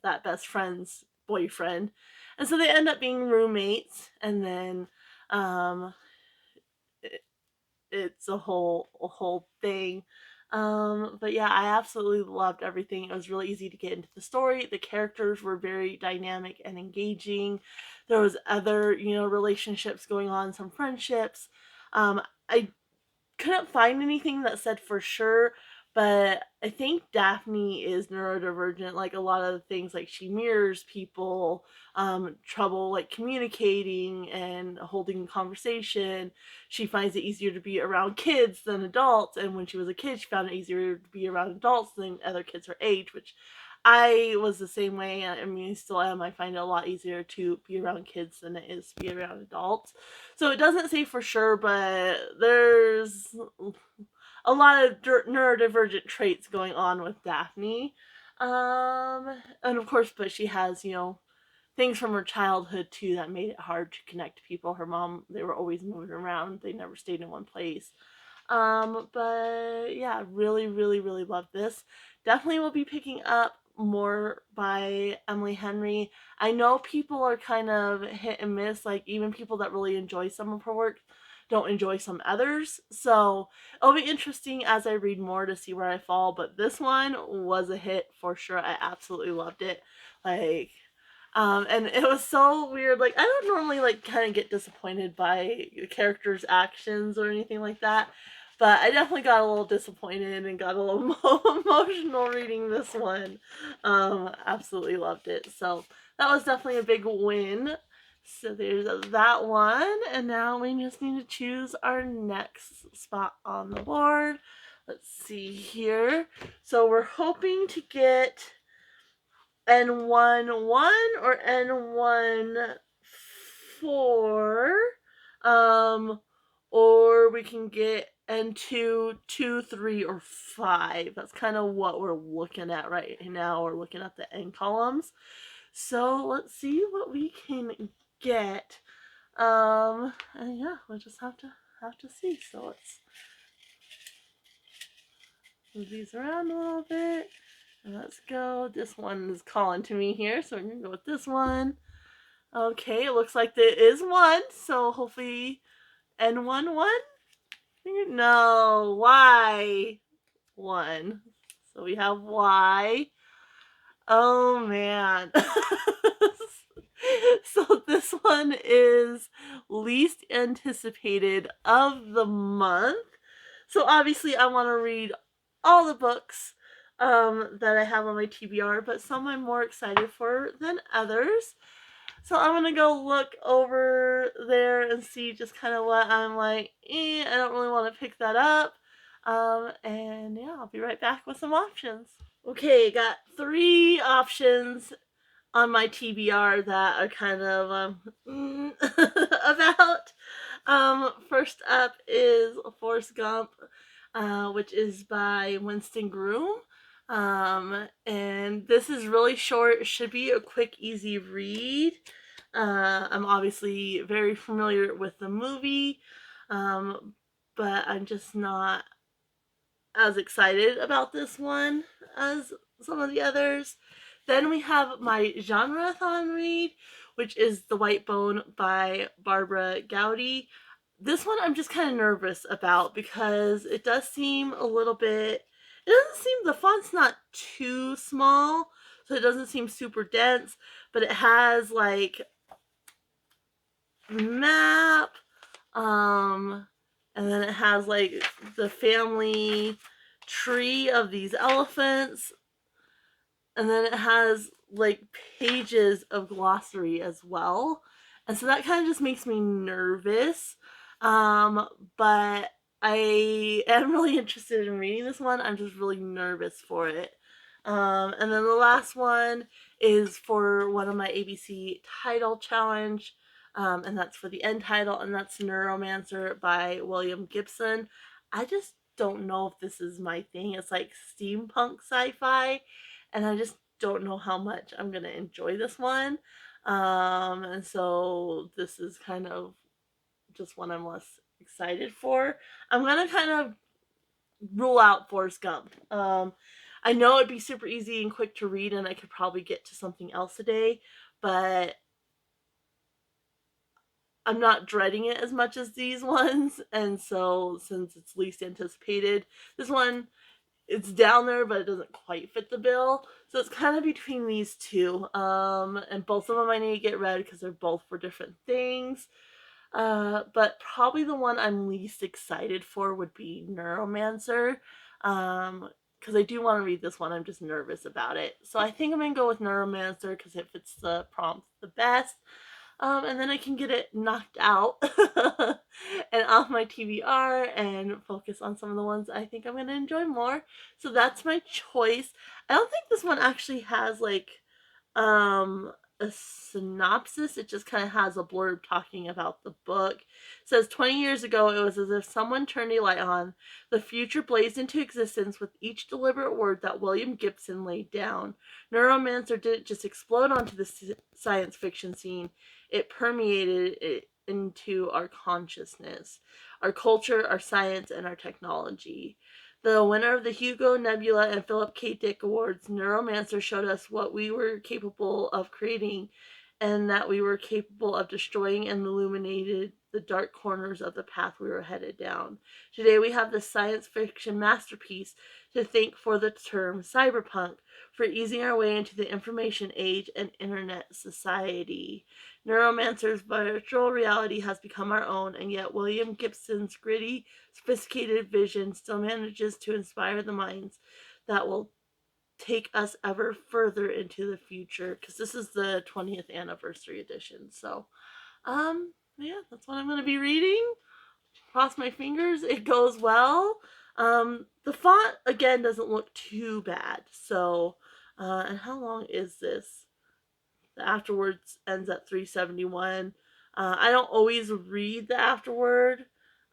that best friend's boyfriend. And so they end up being roommates, and then um it's a whole thing. But yeah, I absolutely loved everything. It was really easy to get into the story. The characters were very dynamic and engaging. There was other, relationships going on, some friendships. I couldn't find anything that said for sure, but I think Daphne is neurodivergent. Like a lot of the things, like she mirrors people, trouble like communicating and holding conversation. She finds it easier to be around kids than adults, and when she was a kid, she found it easier to be around adults than other kids her age, which I was the same way. I mean, still am. I find it a lot easier to be around kids than it is to be around adults. So it doesn't say for sure, but there's a lot of neurodivergent traits going on with Daphne. And of course, but she has, things from her childhood too that made it hard to connect to people. Her mom, they were always moving around, they never stayed in one place. But yeah, really, really, really love this. Definitely will be picking up more by Emily Henry. I know people are kind of hit and miss, like even people that really enjoy some of her work don't enjoy some others. So it'll be interesting as I read more to see where I fall. But this one was a hit for sure. I absolutely loved it. Like, and it was so weird. Like, I don't normally like kind of get disappointed by the characters' actions or anything like that, but I definitely got a little disappointed and got a little emotional reading this one. Absolutely loved it. So that was definitely a big win. So there's that one, and now we just need to choose our next spot on the board. Let's see here. So we're hoping to get N1-1 or N1-4, or we can get N2-2, 3, or 5. That's kind of what we're looking at right now. We're looking at the N columns. So let's see what we can get. And yeah, we'll just have to see. So let's move these around a little bit. And let's go. This one is calling to me here, so we're gonna go with this one. Okay, it looks like there is one, so hopefully N11? No, Y. One. So we have Y. Oh man. So this one is least anticipated of the month. So obviously I want to read all the books that I have on my TBR, but some I'm more excited for than others. So I'm going to go look over there and see just kind of what I'm like, I don't really want to pick that up. And yeah, I'll be right back with some options. Okay, got 3 options on my TBR that are kind of about. First up is Forrest Gump, which is by Winston Groom. And this is really short. It should be a quick, easy read. I'm obviously very familiar with the movie, but I'm just not as excited about this one as some of the others. Then we have my genre-thon read, which is The White Bone by Barbara Gowdy. This one I'm just kind of nervous about because it does seem a little bit, it doesn't seem, the font's not too small, so it doesn't seem super dense, but it has like map, and then it has like the family tree of these elephants, and then it has like pages of glossary as well, and so that kind of just makes me nervous. But I am really interested in reading this one. I'm just really nervous for it. And then the last one is for one of my ABC title challenge, and that's for the end title, and that's Neuromancer by William Gibson. I just don't know if this is my thing. It's like steampunk sci-fi, and I just don't know how much I'm gonna enjoy this one. And so this is kind of just one I'm less excited for. I'm gonna kind of rule out Forrest Gump. I know it'd be super easy and quick to read, and I could probably get to something else today, but I'm not dreading it as much as these ones, and so since it's least anticipated, this one, it's down there, but it doesn't quite fit the bill. So it's kind of between these two. And both of them I need to get read because they're both for different things. But probably the one I'm least excited for would be Neuromancer. Because I do want to read this one. I'm just nervous about it. So I think I'm going to go with Neuromancer because it fits the prompt the best. And then I can get it knocked out and off my TBR and focus on some of the ones I think I'm going to enjoy more. So that's my choice. I don't think this one actually has like a synopsis. It just kind of has a blurb talking about the book. It says 20 years ago, it was as if someone turned a light on. The future blazed into existence with each deliberate word that William Gibson laid down. Neuromancer didn't just explode onto the science fiction scene. It permeated it into our consciousness, our culture, our science, and our technology. The winner of the Hugo, Nebula, and Philip K. Dick Awards, Neuromancer showed us what we were capable of creating and that we were capable of destroying and illuminated the dark corners of the path we were headed down. Today we have this science fiction masterpiece to thank for the term cyberpunk, for easing our way into the information age and internet society. Neuromancer's virtual reality has become our own, and yet William Gibson's gritty, sophisticated vision still manages to inspire the minds that will take us ever further into the future, because this is the 20th anniversary edition. So, yeah, that's what I'm going to be reading. Cross my fingers it goes well. The font, again, doesn't look too bad. So, and how long is this? The afterwards ends at 371. I don't always read the afterword.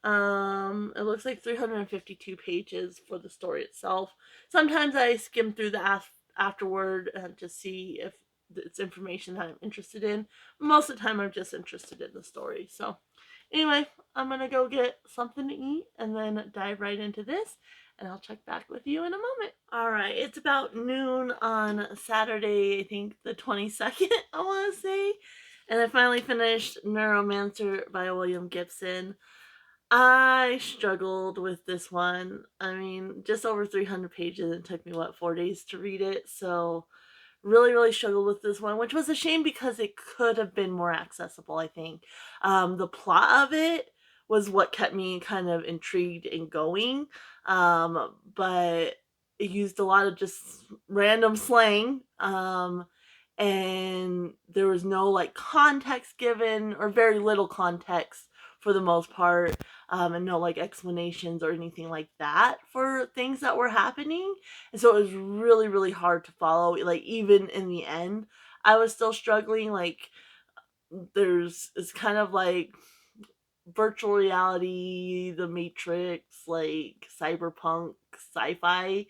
It looks like 352 pages for the story itself. Sometimes I skim through the afterword to see if it's information that I'm interested in. Most of the time, I'm just interested in the story. So anyway, I'm going to go get something to eat and then dive right into this. And I'll check back with you in a moment. All right, it's about noon on Saturday, I think the 22nd, I want to say. And I finally finished Neuromancer by William Gibson. I struggled with this one. I mean, just over 300 pages. It took me, 4 days to read it. So really, really struggled with this one, which was a shame because it could have been more accessible, I think. The plot of it was what kept me kind of intrigued and going. But it used a lot of just random slang. And there was no like context given, or very little context for the most part, and no like explanations or anything like that for things that were happening. And so it was really, really hard to follow. Like, even in the end, I was still struggling. Like, it's kind of like virtual reality, the Matrix, like cyberpunk, sci-fi.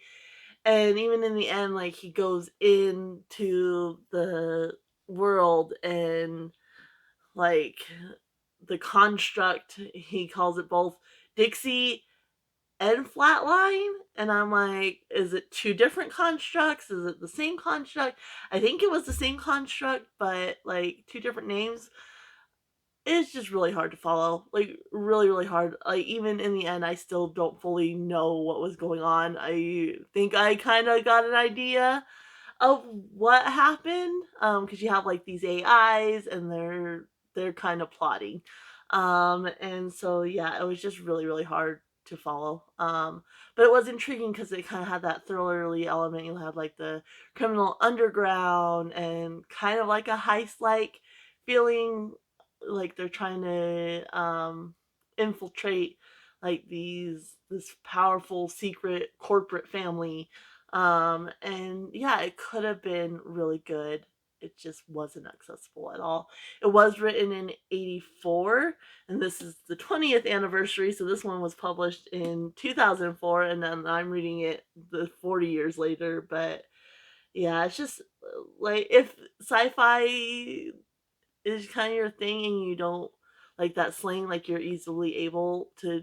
And even in the end, like, he goes into the world and, like, the construct, he calls it both Dixie and Flatline. And I'm like, is it two different constructs? Is it the same construct? I think it was the same construct, but like two different names. It's just really hard to follow. Like, really, really hard. Like, even in the end, I still don't fully know what was going on. I think I kind of got an idea of what happened, because you have like these AIs and they're kind of plotting, and so yeah, it was just really, really hard to follow, but it was intriguing because it kind of had that thrillerly element. You had like the criminal underground and kind of like a heist like feeling, like they're trying to infiltrate like this powerful secret corporate family. And yeah, it could have been really good. It just wasn't accessible at all. It was written in 84, and this is the 20th anniversary, so this one was published in 2004, and then I'm reading it the 40 years later. But yeah, it's just like, if sci-fi is kind of your thing and you don't like that slang, like you're easily able to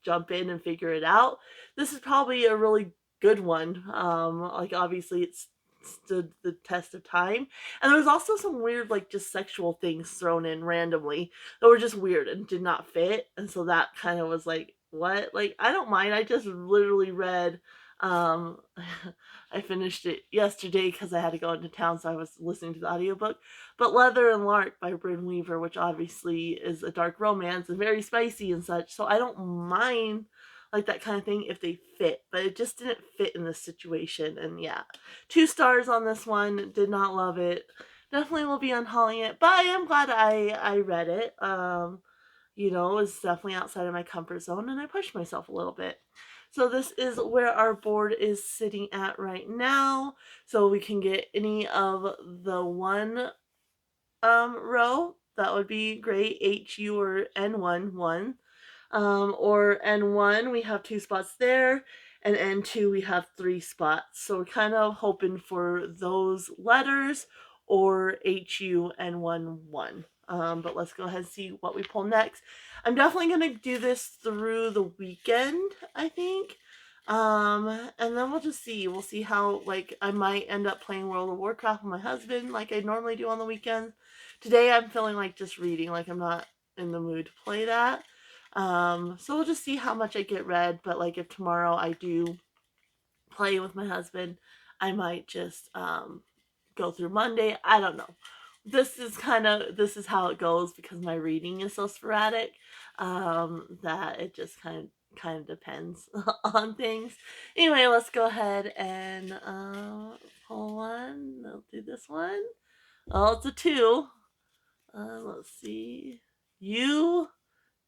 jump in and figure it out, this is probably a really good one. Like, obviously it's stood the test of time. And there was also some weird, like, just sexual things thrown in randomly that were just weird and did not fit. And so that kind of was like, what? Like, I don't mind. I just literally read, um I finished it yesterday because I had to go into town, so I was listening to the audiobook. But Leather and Lark by Brynne Weaver, which obviously is a dark romance and very spicy and such. So I don't mind like that kind of thing if they fit, but it just didn't fit in this situation. And yeah, 2 stars on this one. Did not love it. Definitely will be unhauling it, but I am glad I read it. It was definitely outside of my comfort zone, and I pushed myself a little bit. So this is where our board is sitting at right now. So we can get any of the one row. That would be great. HU or N1 1. Or N1, we have 2 spots there, and N2, we have 3 spots. So we're kind of hoping for those letters, or HU N1 1. But let's go ahead and see what we pull next. I'm definitely going to do this through the weekend, I think. And then we'll just see. We'll see how, like, I might end up playing World of Warcraft with my husband like I normally do on the weekends. Today I'm feeling like just reading, like I'm not in the mood to play that. So we'll just see how much I get read. But like, if tomorrow I do play with my husband, I might just go through Monday. I don't know. This is how it goes because my reading is so sporadic, that it just kind of depends on things. Anyway, let's go ahead and pull one. I'll do this one. Oh, it's a 2. Let's see. You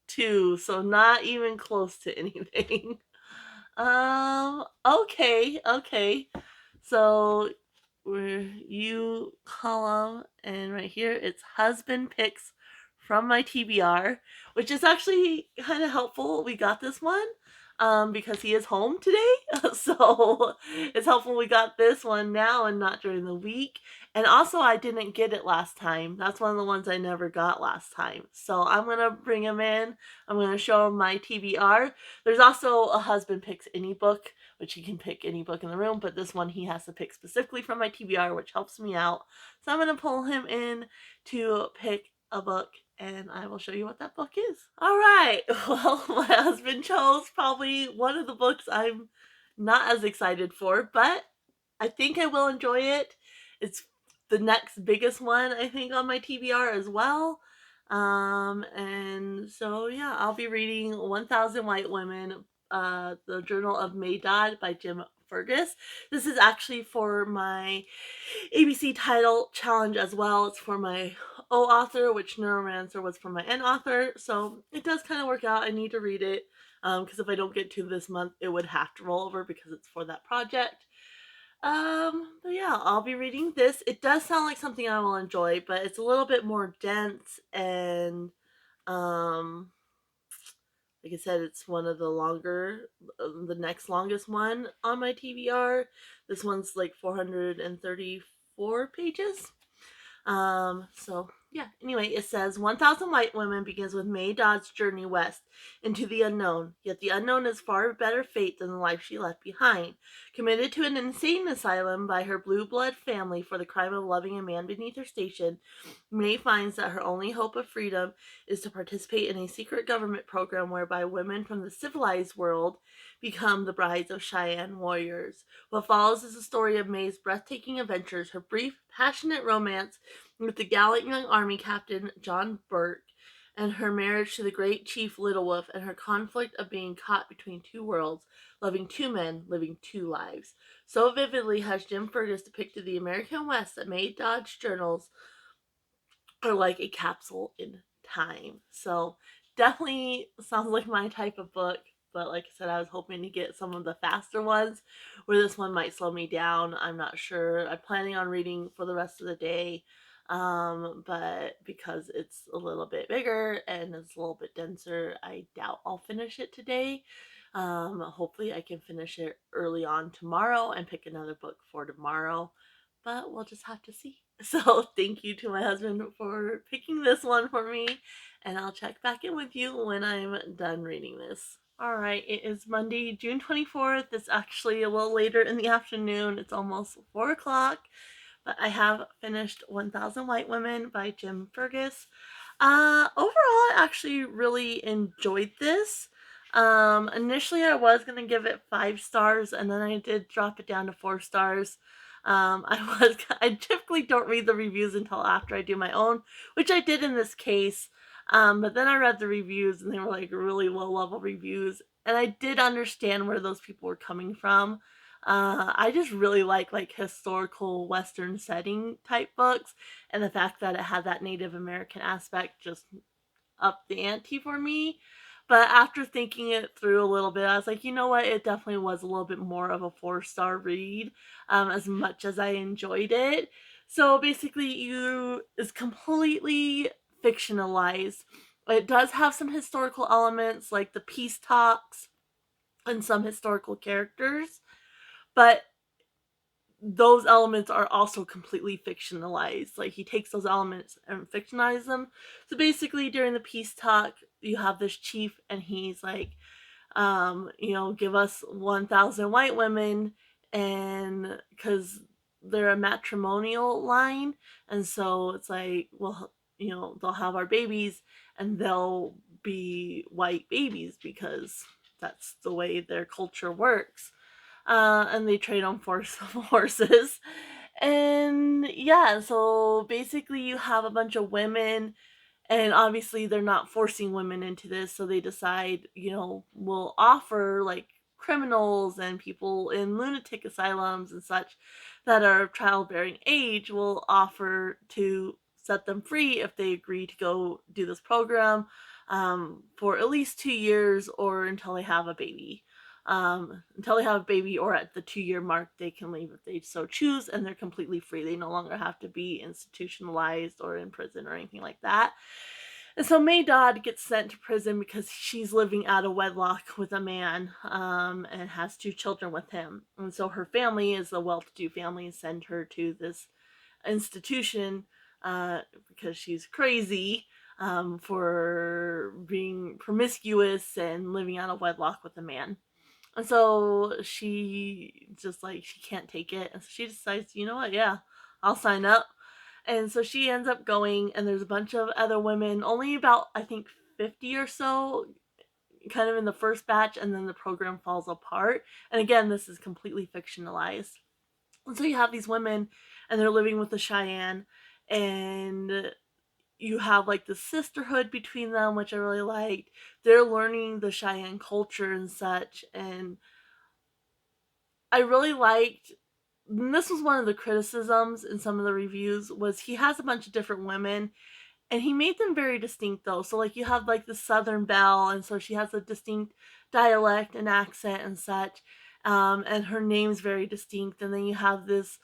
2, so not even close to anything. Okay. So we're you column, and right here it's husband picks from my TBR, which is actually kind of helpful. We got this one. because he is home today. So it's helpful we got this one now and not during the week. And also, I didn't get it last time. That's one of the ones I never got last time. So I'm going to bring him in. I'm going to show him my TBR. There's also a husband picks any book, which he can pick any book in the room, but this one he has to pick specifically from my TBR, which helps me out. So I'm going to pull him in to pick a book, and I will show you what that book is. All right. Well, my husband chose probably one of the books I'm not as excited for, but I think I will enjoy it. It's the next biggest one, I think, on my TBR as well. And so, yeah, I'll be reading 1000 White Women, the Journal of Maydod by Jim Fergus. This is actually for my ABC title challenge as well. It's for my O author, which Neuromancer was for my N author. So it does kind of work out. I need to read it because if I don't get to this month, it would have to roll over because it's for that project. But yeah, I'll be reading this. It does sound like something I will enjoy, but it's a little bit more dense and, like I said, it's one of the longer, the next longest one on my TBR. This one's like 434 pages. So yeah, anyway, it says 1000 White Women begins with May Dodd's journey west into the unknown, yet the unknown is far better fate than the life she left behind. Committed to an insane asylum by her blue blood family for the crime of loving a man beneath her station, May finds that her only hope of freedom is to participate in a secret government program whereby women from the civilized world become the brides of Cheyenne warriors. What follows is the story of May's breathtaking adventures, her brief, passionate romance with the gallant young army captain John Burke, and her marriage to the great chief Little Wolf, and her conflict of being caught between two worlds, loving two men, living two lives. So vividly has Jim Fergus depicted the American West that May Dodd's journals are like a capsule in time. So definitely sounds like my type of book. But like I said, I was hoping to get some of the faster ones where this one might slow me down. I'm not sure. I'm planning on reading for the rest of the day. But because it's a little bit bigger and it's a little bit denser, I doubt I'll finish it today. Hopefully I can finish it early on tomorrow and pick another book for tomorrow, but we'll just have to see. So thank you to my husband for picking this one for me, and I'll check back in with you when I'm done reading this. All right, it is Monday, June 24th. It's actually a little later in the afternoon. It's almost 4 o'clock, but I have finished 1000 White Women by Jim Fergus. Overall, I actually really enjoyed this. Initially I was going to give it 5 stars, and then I did drop it down to 4 stars. I typically don't read the reviews until after I do my own, which I did in this case. But then I read the reviews and they were like really low level reviews, and I did understand where those people were coming from. I just really like historical Western setting type books, and the fact that it had that Native American aspect just upped the ante for me. But after thinking it through a little bit, I was like, you know what? It definitely was a little bit more of a 4-star read, as much as I enjoyed it. So basically, it's completely fictionalized. It does have some historical elements, like the peace talks and some historical characters, but those elements are also completely fictionalized. Like he takes those elements and fictionalizes them. So basically, during the peace talk, you have this chief, and he's like, give us 1000 white women, and because they're a matrimonial line, and so it's like, well, they'll have our babies, and they'll be white babies because that's the way their culture works. And they trade on for some horses. And yeah, so basically you have a bunch of women, and obviously they're not forcing women into this, so they decide, we'll offer like criminals and people in lunatic asylums and such that are of childbearing age, will offer to set them free if they agree to go do this program for at least 2 years or until they have a baby. Or at the 2-year mark, they can leave if they so choose, and they're completely free. They no longer have to be institutionalized or in prison or anything like that. And so May Dodd gets sent to prison because she's living out of wedlock with a man, and has 2 children with him. And so her family is a well-to-do family and send her to this institution because she's crazy, for being promiscuous and living out of wedlock with a man. And so she just like, she can't take it. And so she decides, you know what, yeah, I'll sign up. And so she ends up going, and there's a bunch of other women, only about, I think, 50 or so, kind of in the first batch, and then the program falls apart. And again, this is completely fictionalized. And so you have these women, and they're living with the Cheyenne, and you have like the sisterhood between them, which I really liked. They're learning the Cheyenne culture and such, and I really liked. This was one of the criticisms in some of the reviews, was he has a bunch of different women, and he made them very distinct though. So like you have like the Southern Belle, and so she has a distinct dialect and accent and such, and her name's very distinct. And then you have this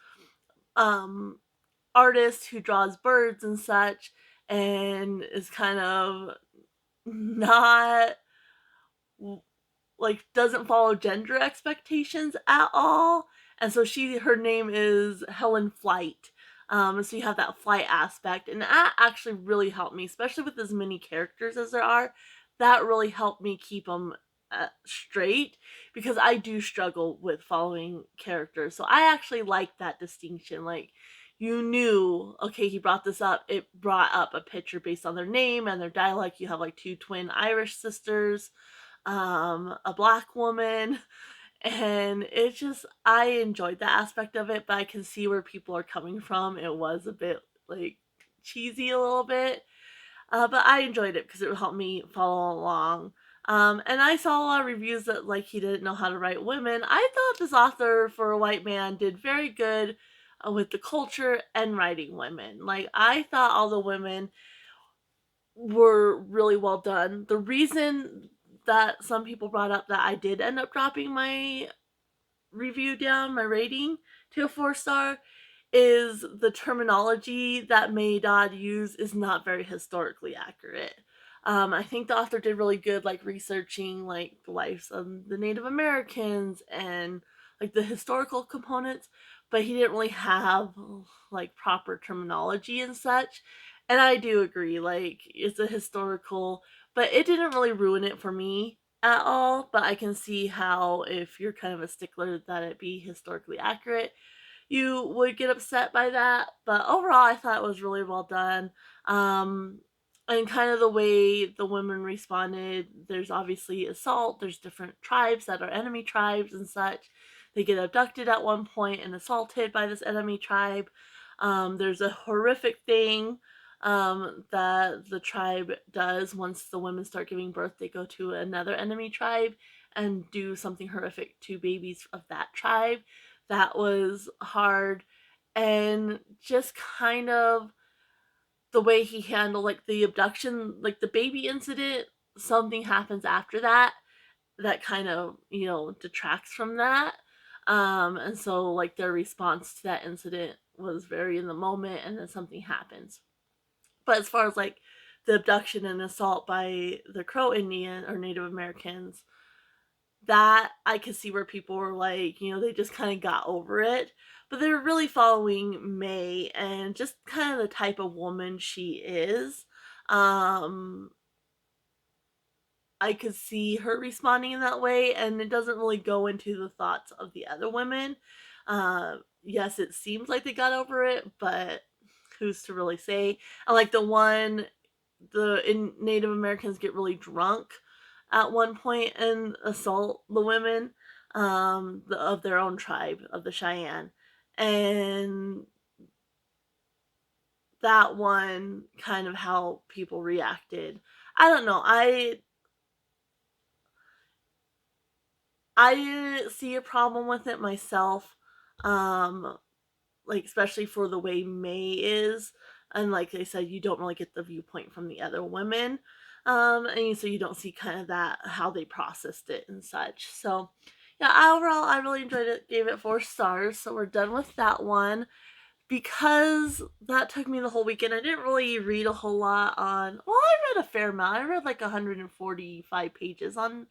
um, artist who draws birds and such, and is kind of not, like, doesn't follow gender expectations at all. And so her name is Helen Flight. So you have that flight aspect, and that actually really helped me, especially with as many characters as there are. That really helped me keep them straight, because I do struggle with following characters. So I actually like that distinction. Like, you knew, okay, he brought this up. It brought up a picture based on their name and their dialect. You have like 2 twin Irish sisters, a black woman, and it just, I enjoyed that aspect of it, but I can see where people are coming from. It was a bit like cheesy a little bit, but I enjoyed it because it helped me follow along. And I saw a lot of reviews that like he didn't know how to write women. I thought this author, for a white man, did very good with the culture and writing women. Like, I thought all the women were really well done. The reason that some people brought up that I did end up dropping my review down, my rating, to a 4-star, is the terminology that May Dodd used is not very historically accurate. I think the author did really good, like researching like the lives of the Native Americans and like the historical components, but he didn't really have like proper terminology and such. And I do agree, like it's a historical, but it didn't really ruin it for me at all. But I can see how, if you're kind of a stickler that it be historically accurate, you would get upset by that. But overall, I thought it was really well done. Um, and kind of the way the women responded, there's obviously assault, there's different tribes that are enemy tribes and such. They get abducted at one point and assaulted by this enemy tribe. There's a horrific thing that the tribe does once the women start giving birth. They go to another enemy tribe and do something horrific to babies of that tribe. That was hard. And just kind of the way he handled like the abduction, like the baby incident, something happens after that that kind of, detracts from that. And so like their response to that incident was very in the moment, and then something happens. But as far as like the abduction and assault by the Crow Indian or Native Americans, that I could see where people were like, they just kind of got over it. But they were really following May and just kind of the type of woman she is. Um, I could see her responding in that way, and it doesn't really go into the thoughts of the other women. Yes, it seems like they got over it, but who's to really say? And like the Native Americans get really drunk at one point and assault the women, of their own tribe of the Cheyenne, and that one kind of how people reacted. I don't know. I didn't see a problem with it myself. Um, like especially for the way May is, and like I said, you don't really get the viewpoint from the other women, and so you don't see kind of that how they processed it and such. So yeah, overall I really enjoyed it. Gave it 4 stars. So we're done with that one. because that took me the whole weekend, I didn't really read a whole lot on, well, I read a fair amount. I read like 145 pages on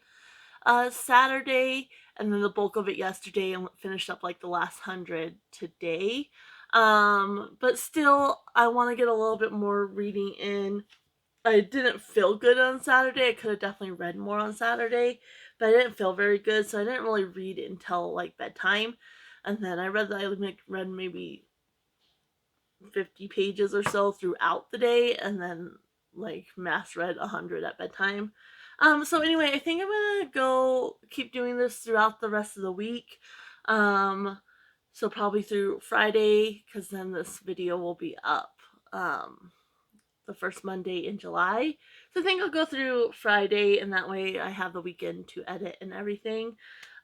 Saturday, and then the bulk of it yesterday, and finished up like the last 100 today. But still, I want to get a little bit more reading in. I didn't feel good on Saturday. I could have definitely read more on Saturday, but I didn't feel very good, so I didn't really read it until like bedtime. And then I read maybe 50 pages or so throughout the day, and then like mass read 100 at bedtime. So anyway, I think I'm gonna go keep doing this throughout the rest of the week. So probably through Friday, because then this video will be up the first Monday in July. So I think I'll go through Friday, and that way I have the weekend to edit and everything.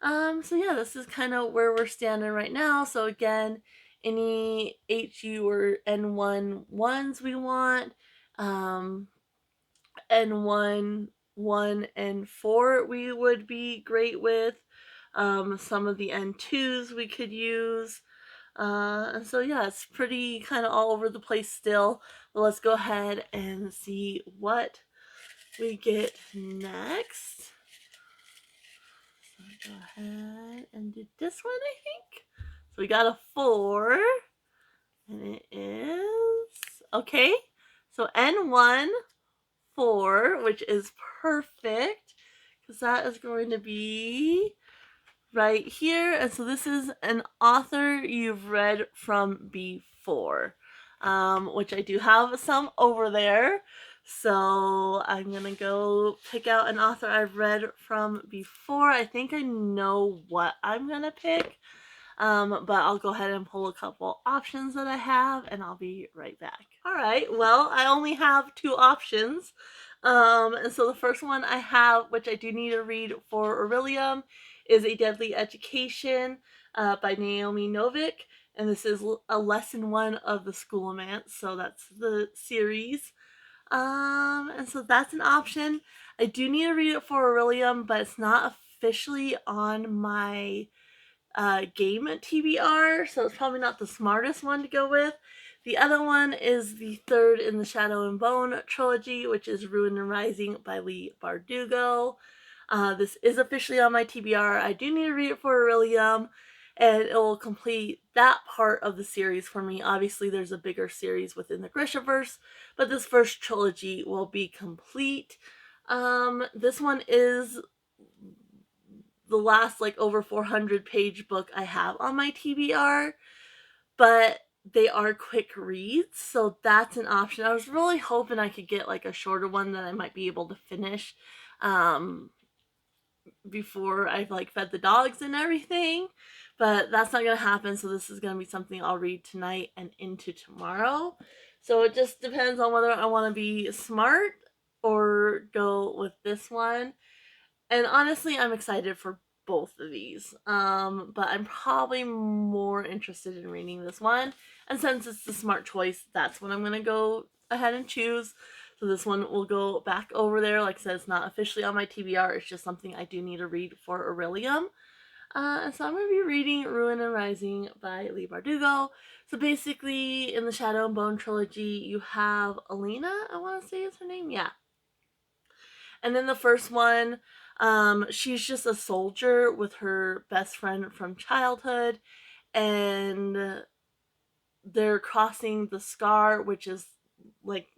So yeah, this is kind of where we're standing right now. So again, any HU or N1 ones we want, N1, 1, and 4 we would be great with. Some of the N2s we could use. And so yeah, it's pretty kind of all over the place still. But let's go ahead and see what we get next. So go ahead and do this one, I think. So we got a 4. And it is, okay, so N1, 4, which is perfect, because that is going to be right here. And so this is an author you've read from before, which I do have some over there. So I'm going to go pick out an author I've read from before. I think I know what I'm going to pick. But I'll go ahead and pull a couple options that I have, and I'll be right back. All right, well, I only have 2 options. And so the first one I have, which I do need to read for Orilium, is A Deadly Education by Naomi Novik. And this is a lesson 1 of the Schoolomance, so that's the series. And so that's an option. I do need to read it for Orilium, but it's not officially on my game TBR, so it's probably not the smartest one to go with. The other one is the third in the Shadow and Bone trilogy, which is Ruin and Rising by Leigh Bardugo. This is officially on my TBR. I do need to read it for Orilium, and it will complete that part of the series for me. Obviously, there's a bigger series within the Grishaverse, but this first trilogy will be complete. This one is the last like over 400 page book I have on my TBR, but they are quick reads, so that's an option. I was really hoping I could get like a shorter one that I might be able to finish before I've like fed the dogs and everything, but that's not gonna happen. So this is gonna be something I'll read tonight and into tomorrow. So it just depends on whether I want to be smart or go with this one. And honestly, I'm excited for both of these. But I'm probably more interested in reading this one. And since it's the smart choice, that's what I'm going to go ahead and choose. So this one will go back over there. Like I said, it's not officially on my TBR. It's just something I do need to read for Orilium. And so I'm going to be reading Ruin and Rising by Leigh Bardugo. So basically, in the Shadow and Bone trilogy, you have Alina, I want to say is her name. Yeah. And then the first one, she's just a soldier with her best friend from childhood, and they're crossing the scar, which is like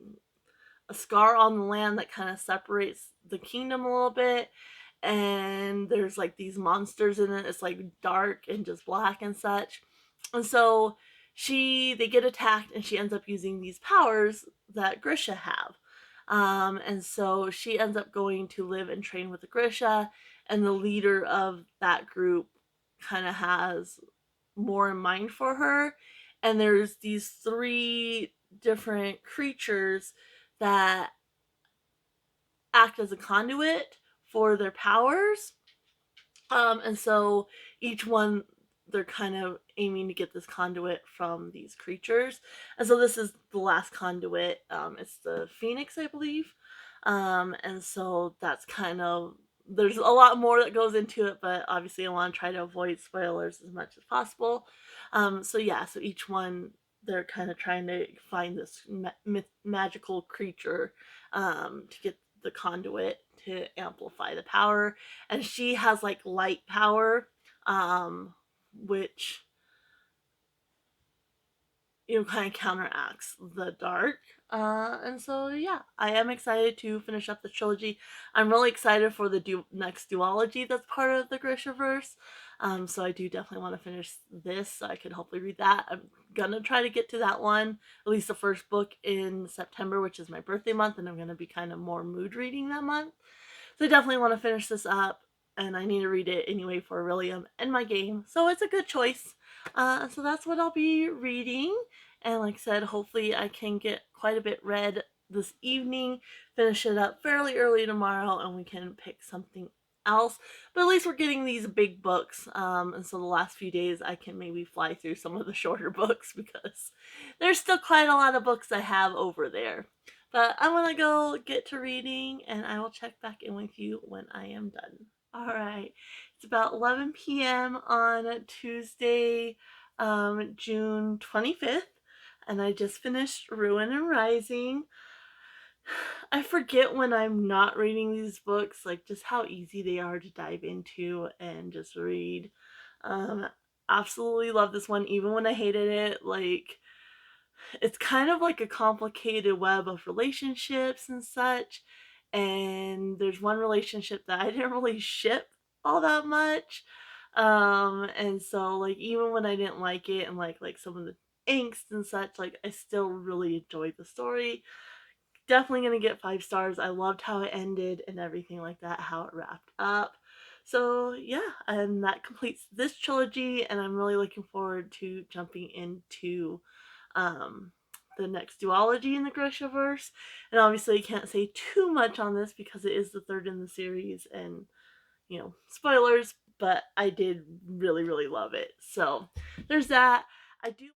a scar on the land that kind of separates the kingdom a little bit. And there's like these monsters in it. It's like dark and just black and such. And so they get attacked, and she ends up using these powers that Grisha have. And so she ends up going to live and train with the Grisha, and the leader of that group kind of has more in mind for her. And there's these 3 different creatures that act as a conduit for their powers. And so each one, they're kind of aiming to get this conduit from these creatures. And so this is the last conduit. It's the Phoenix, I believe. And so that's kind of, there's a lot more that goes into it, but obviously I want to try to avoid spoilers as much as possible. So yeah, so each one they're kind of trying to find this magical creature to get the conduit to amplify the power, and she has like light power, which kind of counteracts the dark. And so, yeah, I am excited to finish up the trilogy. I'm really excited for the next duology that's part of the Grishaverse. So I do definitely want to finish this so I could hopefully read that. I'm gonna try to get to that one, at least the first book, in September, which is my birthday month, and I'm gonna be kind of more mood reading that month. So I definitely want to finish this up, and I need to read it anyway for Orilium and my game. So it's a good choice. So that's what I'll be reading. And like I said, hopefully I can get quite a bit read this evening, finish it up fairly early tomorrow, and we can pick something else. But at least we're getting these big books. And so the last few days I can maybe fly through some of the shorter books because there's still quite a lot of books I have over there. But I'm gonna go get to reading, and I will check back in with you when I am done. All right, it's about 11 p.m. on Tuesday, June 25th, and I just finished Ruin and Rising. I forget when I'm not reading these books, like just how easy they are to dive into and just read. Um, Absolutely love this one, even when I hated it. Like, it's kind of like a complicated web of relationships and such. And there's one relationship that I didn't really ship all that much. And so like even when I didn't like it and like some of the angst and such, like I still really enjoyed the story. Definitely gonna get 5 stars. I loved how it ended and everything like that, how it wrapped up. So yeah, and that completes this trilogy, and I'm really looking forward to jumping into um, the next duology in the Grishaverse. And obviously, I can't say too much on this because it is the third in the series, and spoilers. But I did really, really love it. So there's that. I do.